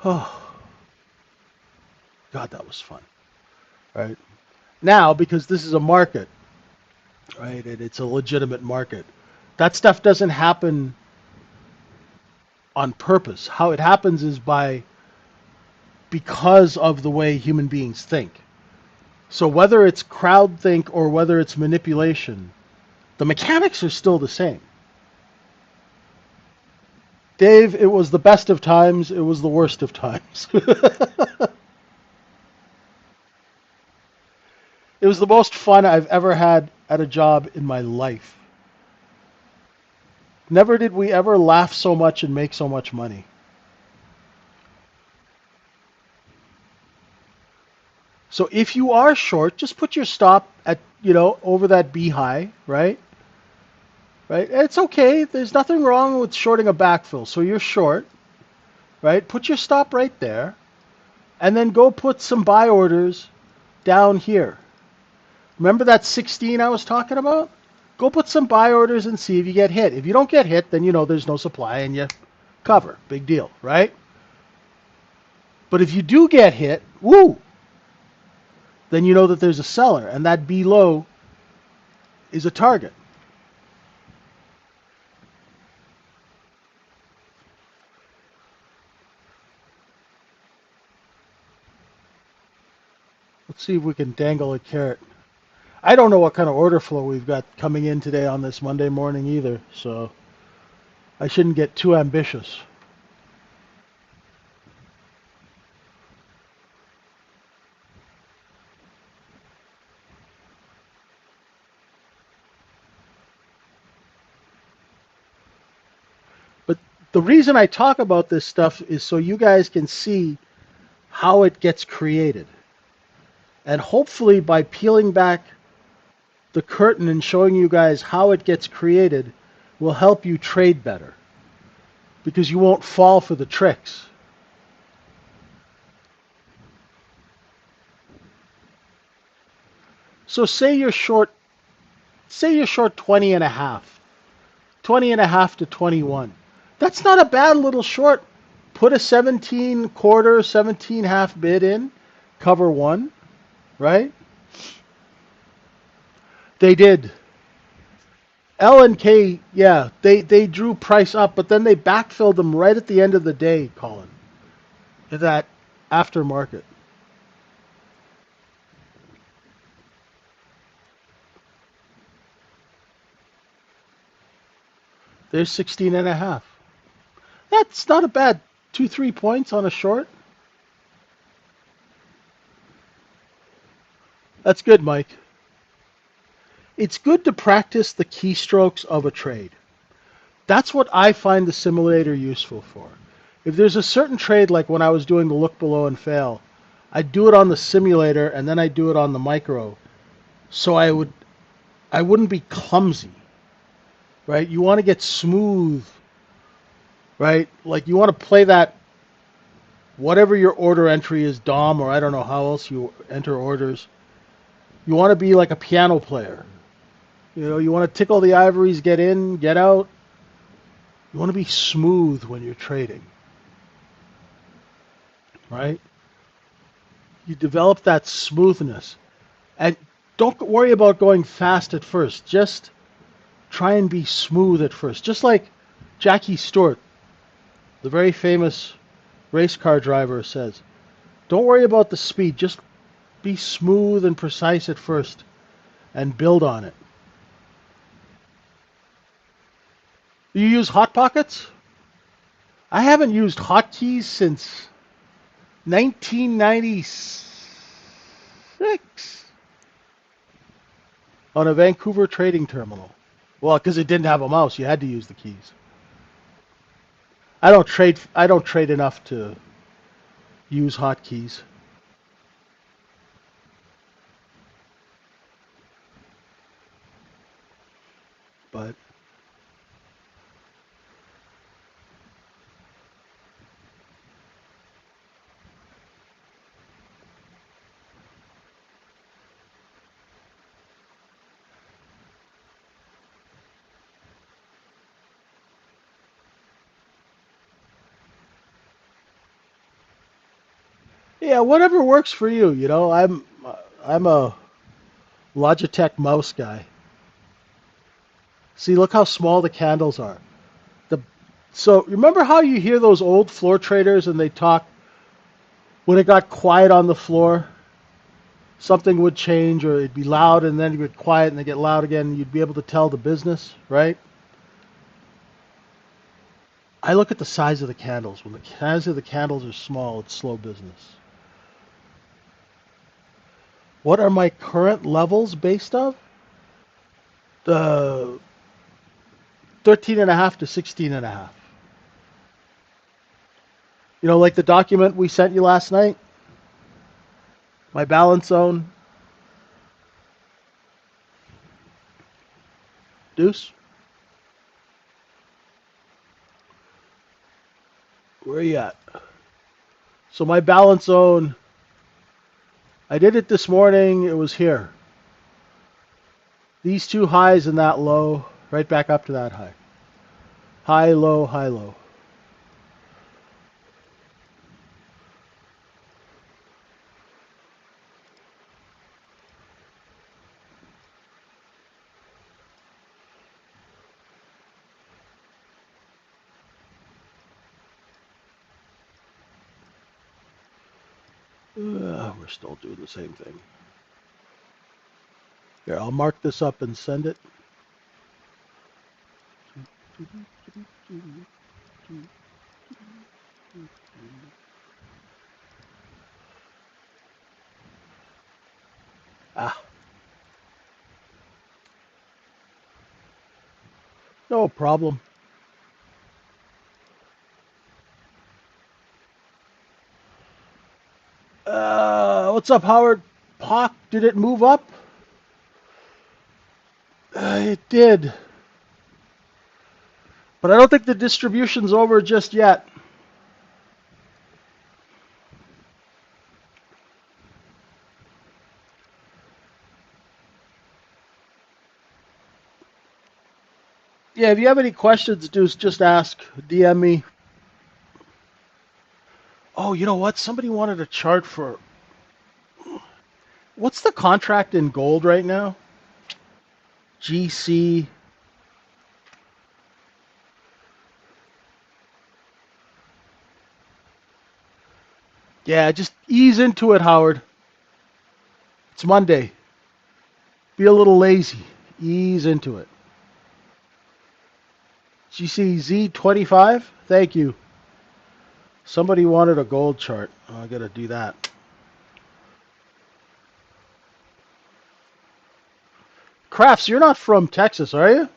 Oh, God, that was fun. Right? Now, because this is a market, right, and it's a legitimate market, that stuff doesn't happen on purpose. How it happens is because of the way human beings think. So whether it's crowd think or whether it's manipulation, the mechanics are still the same. Dave, it was the best of times, it was the worst of times. It was the most fun I've ever had at a job in my life. Never did we ever laugh so much and make so much money. So if you are short, just put your stop at, over that B high, right? Right? It's okay. There's nothing wrong with shorting a backfill. So you're short, right? Put your stop right there, and then go put some buy orders down here. Remember that 16 I was talking about? Go put some buy orders and see if you get hit. If you don't get hit, then you know there's no supply and you cover. Big deal, right? But if you do get hit, woo, then you know that there's a seller, and that B low is a target. Let's see if we can dangle a carrot. I don't know what kind of order flow we've got coming in today on this Monday morning either, so I shouldn't get too ambitious. But the reason I talk about this stuff is so you guys can see how it gets created. And hopefully, by peeling back the curtain and showing you guys how it gets created, will help you trade better because you won't fall for the tricks. So say you're short 20 and a half. 20 and a half to 21. That's not a bad little short. Put a 17 quarter, 17 half bid in, cover one, right? They did. L and K, yeah, they drew price up, but then they backfilled them right at the end of the day, Colin. That aftermarket. There's 16 and a half. That's not a bad 2-3 points on a short. That's good, Mike. It's good to practice the keystrokes of a trade. That's what I find the simulator useful for. If there's a certain trade, like when I was doing the look below and fail, I'd do it on the simulator and then I'd do it on the micro. So I wouldn't be clumsy, right? You want to get smooth, right? Like you want to play that whatever your order entry is, DOM, or I don't know how else you enter orders. You want to be like a piano player. You know, you want to tickle the ivories, get in, get out. You want to be smooth when you're trading, right? You develop that smoothness. And don't worry about going fast at first. Just try and be smooth at first. Just like Jackie Stewart, the very famous race car driver, says, don't worry about the speed. Just be smooth and precise at first and build on it. You use Hot Pockets? I haven't used hotkeys since 1996 on a Vancouver trading terminal. Well, because it didn't have a mouse, you had to use the keys. I don't trade enough to use hotkeys. But yeah, whatever works for you. You know, I'm a Logitech mouse guy. See, look how small the candles are. The So remember how you hear those old floor traders and they talk when it got quiet on the floor, something would change or it'd be loud and then it would get quiet and then get loud again. And you'd be able to tell the business, right? I look at the size of the candles. When the size of the candles are small, it's slow business. What are my current levels based of? The 13 and a half to 16 and a half. You know, like the document we sent you last night, my balance zone. Deuce, where are you at? So my balance zone, I did it this morning. It was here. These two highs and that low, right back up to that high. High, low, high, low. We're still doing the same thing. Here, I'll mark this up and send it. Ah, no problem. What's up, Howard? Pock, did it move up? It did. But I don't think the distribution's over just yet. Yeah, if you have any questions, Deuce, just ask. DM me. Oh, you know what? Somebody wanted a chart for. What's the contract in gold right now? GC. Yeah, just ease into it, Howard. It's Monday. Be a little lazy. Ease into it. GCZ 25? Thank you. Somebody wanted a gold chart. I gotta do that. Crafts, you're not from Texas, are you?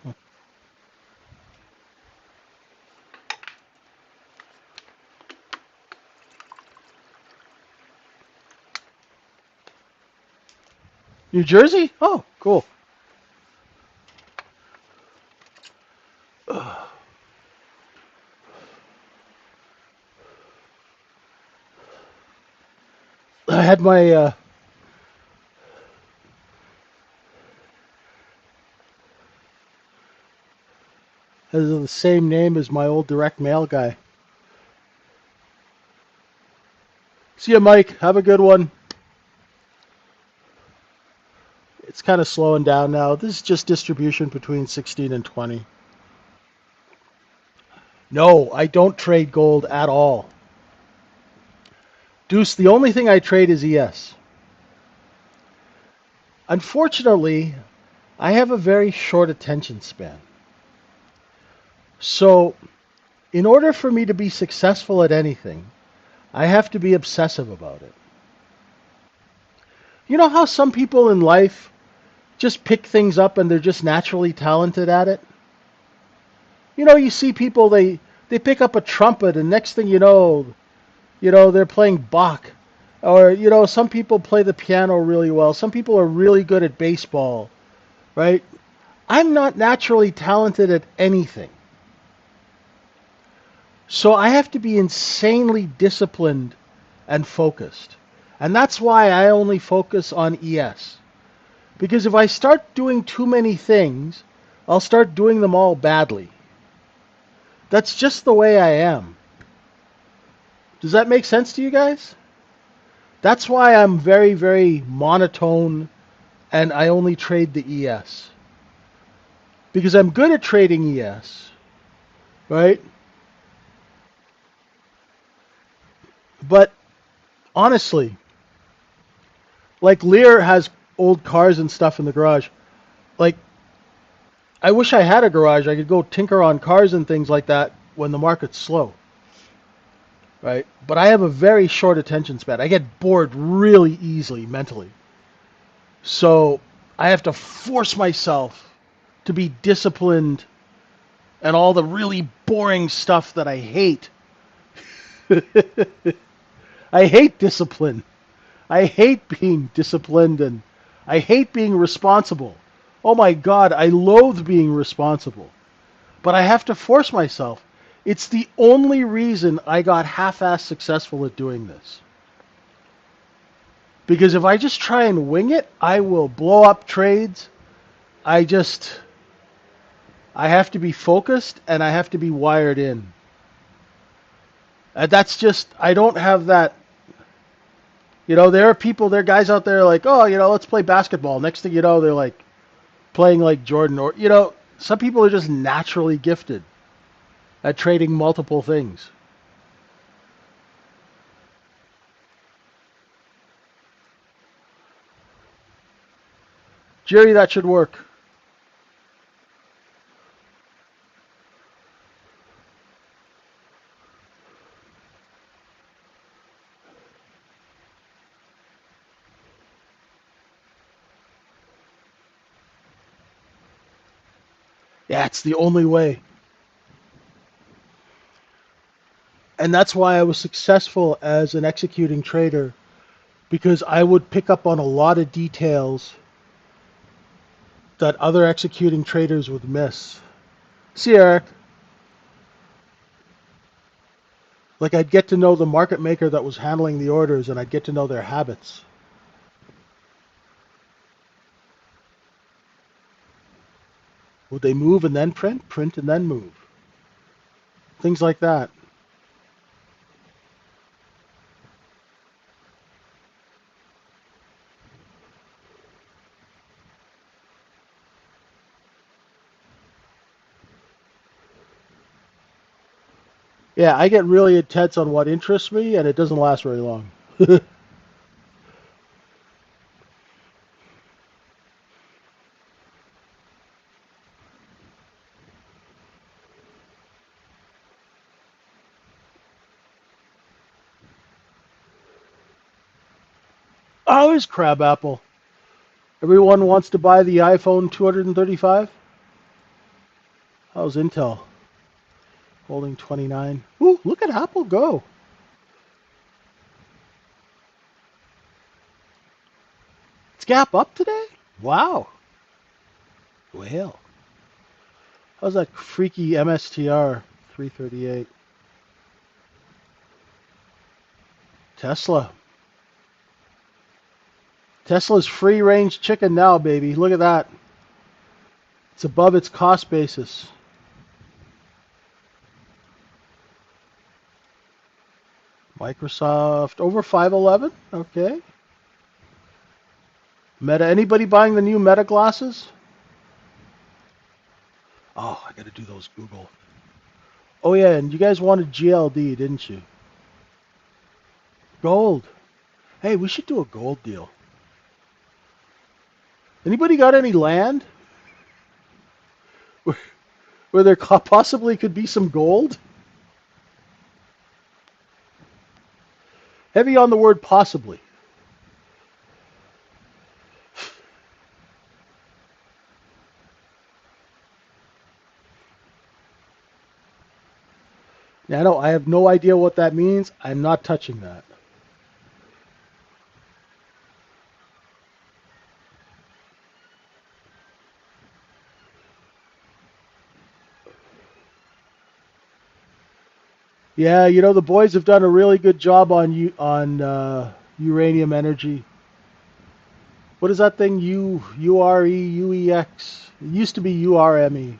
New Jersey? Oh, cool. I had my has the same name as my old direct mail guy. See ya, Mike. Have a good one. It's kind of slowing down now. This is just distribution between 16 and 20. No, I don't trade gold at all. Deuce, the only thing I trade is ES. Unfortunately, I have a very short attention span. So, in order for me to be successful at anything, I have to be obsessive about it. You know how some people in life just pick things up and they're just naturally talented at it? You know, you see people they pick up a trumpet and next thing you know they're playing Bach. Or you know, some people play the piano really well. Some people are really good at baseball, right? I'm not naturally talented at anything. So I have to be insanely disciplined and focused. And that's why I only focus on ES. Because if I start doing too many things, I'll start doing them all badly. That's just the way I am. Does that make sense to you guys? That's why I'm very, very monotone and I only trade the ES. Because I'm good at trading ES, right? But honestly, like Lear has old cars and stuff in the garage. Like, I wish I had a garage. I could go tinker on cars and things like that when the market's slow, right? But I have a very short attention span. I get bored really easily mentally. So I have to force myself to be disciplined and all the really boring stuff that I hate. I hate discipline. I hate being disciplined and I hate being responsible. Oh my God, I loathe being responsible. But I have to force myself. It's the only reason I got half-assed successful at doing this. Because if I just try and wing it, I will blow up trades. I have to be focused and I have to be wired in. That's just, I don't have that. You know, there are guys out there like, oh, you know, let's play basketball. Next thing you know, they're like playing like Jordan or, you know, some people are just naturally gifted at trading multiple things. Jerry, that should work. Yeah, it's the only way. And that's why I was successful as an executing trader, because I would pick up on a lot of details that other executing traders would miss. See, Eric, like I'd get to know the market maker that was handling the orders, and I'd get to know their habits. Would they move and then print, print and then move? Things like that. Yeah, I get really intense on what interests me, and it doesn't last very long. Always crabapple. Everyone wants to buy the iPhone 235. How's Intel? Holding 29. Ooh, look at Apple go. It's gap up today? Wow. Well. How's that freaky MSTR 338? Tesla. Tesla's free range chicken now, baby. Look at that. It's above its cost basis. Microsoft over 511. Okay. Meta. Anybody buying the new Meta glasses? Oh, I got to do those Google. Oh yeah, and you guys wanted GLD, didn't you? Gold. Hey, we should do a gold deal. Anybody got any land where there possibly could be some gold? Heavy on the word possibly. Now, no, I have no idea what that means. I'm not touching that. Yeah, you know the boys have done a really good job on uranium energy. What is that thing? UREUEX. It used to be URME.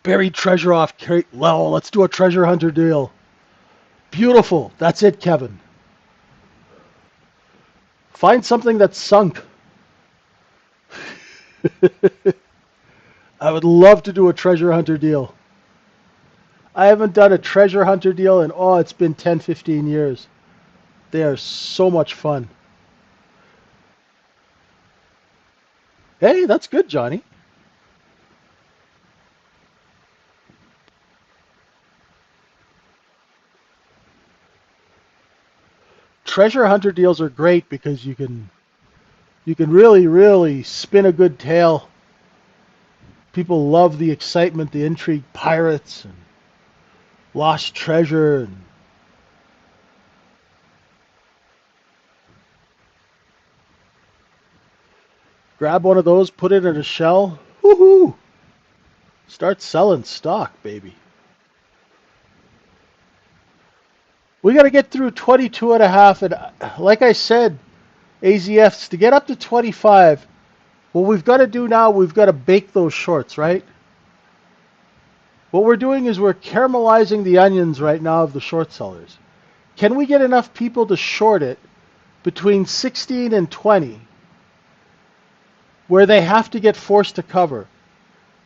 Buried treasure off Crate. Well, let's do a treasure hunter deal. Beautiful. That's it, Kevin. Find something that's sunk. I would love to do a treasure hunter deal. I haven't done a treasure hunter deal in, oh, it's been 10, 15 years. They are so much fun. Hey, that's good, Johnny. Treasure hunter deals are great because you can really spin a good tale. People love the excitement, the intrigue, pirates and lost treasure and grab one of those, put it in a shell. Woohoo! Start selling stock, baby. We got to get through 22 and a half, and like I said, AZFs to get up to 25. What we've got to do now, we've got to bake those shorts, right? What we're doing is we're caramelizing the onions right now of the short sellers. Can we get enough people to short it between 16 and 20 where they have to get forced to cover.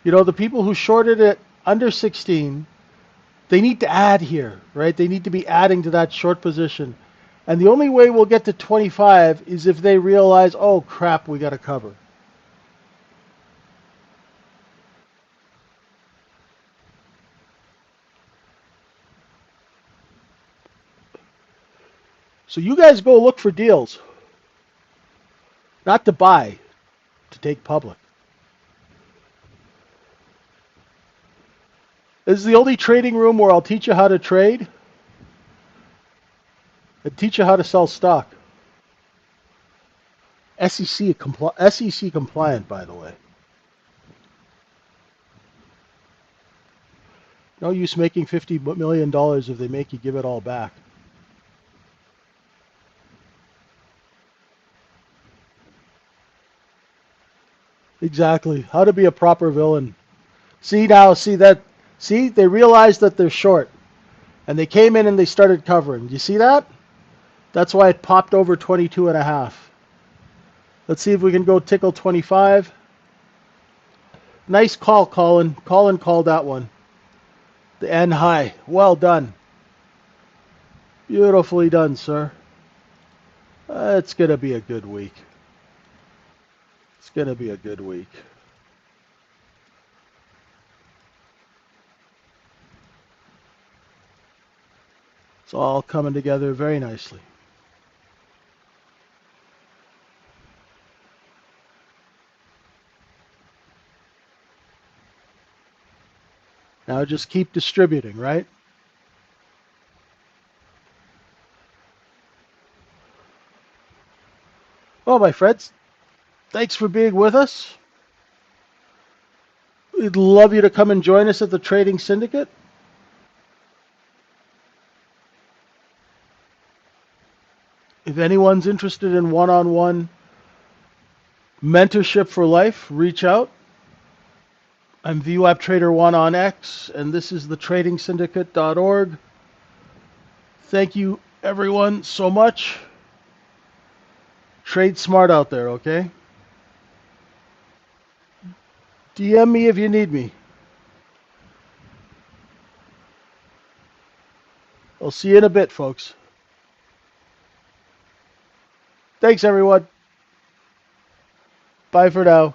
You know, the people who shorted it under 16, they need to add here, right? They need to be adding to that short position. And the only way we'll get to 25 is if they realize, oh crap, we got to cover. So you guys go look for deals, not to buy, to take public. This is the only trading room where I'll teach you how to trade and teach you how to sell stock. SEC compliant, by the way. No use making $50 million if they make you give it all back. Exactly. How to be a proper villain. See now, see, they realized that they're short. And they came in and they started covering. Do you see that? That's why it popped over 22 and a half. Let's see if we can go tickle 25. Nice call, Colin. Colin called that one. The N high. Well done. Beautifully done, sir. It's going to be a good week. It's going to be a good week. It's all coming together very nicely. Now just keep distributing, right? Well, my friends, thanks for being with us. We'd love you to come and join us at the Trading Syndicate. If anyone's interested in one-on-one mentorship for life, reach out. I'm vwaptrader1 on X, and this is the tradingsyndicate.org. Thank you, everyone, so much. Trade smart out there, okay? DM me if you need me. I'll see you in a bit, folks. Thanks, everyone. Bye for now.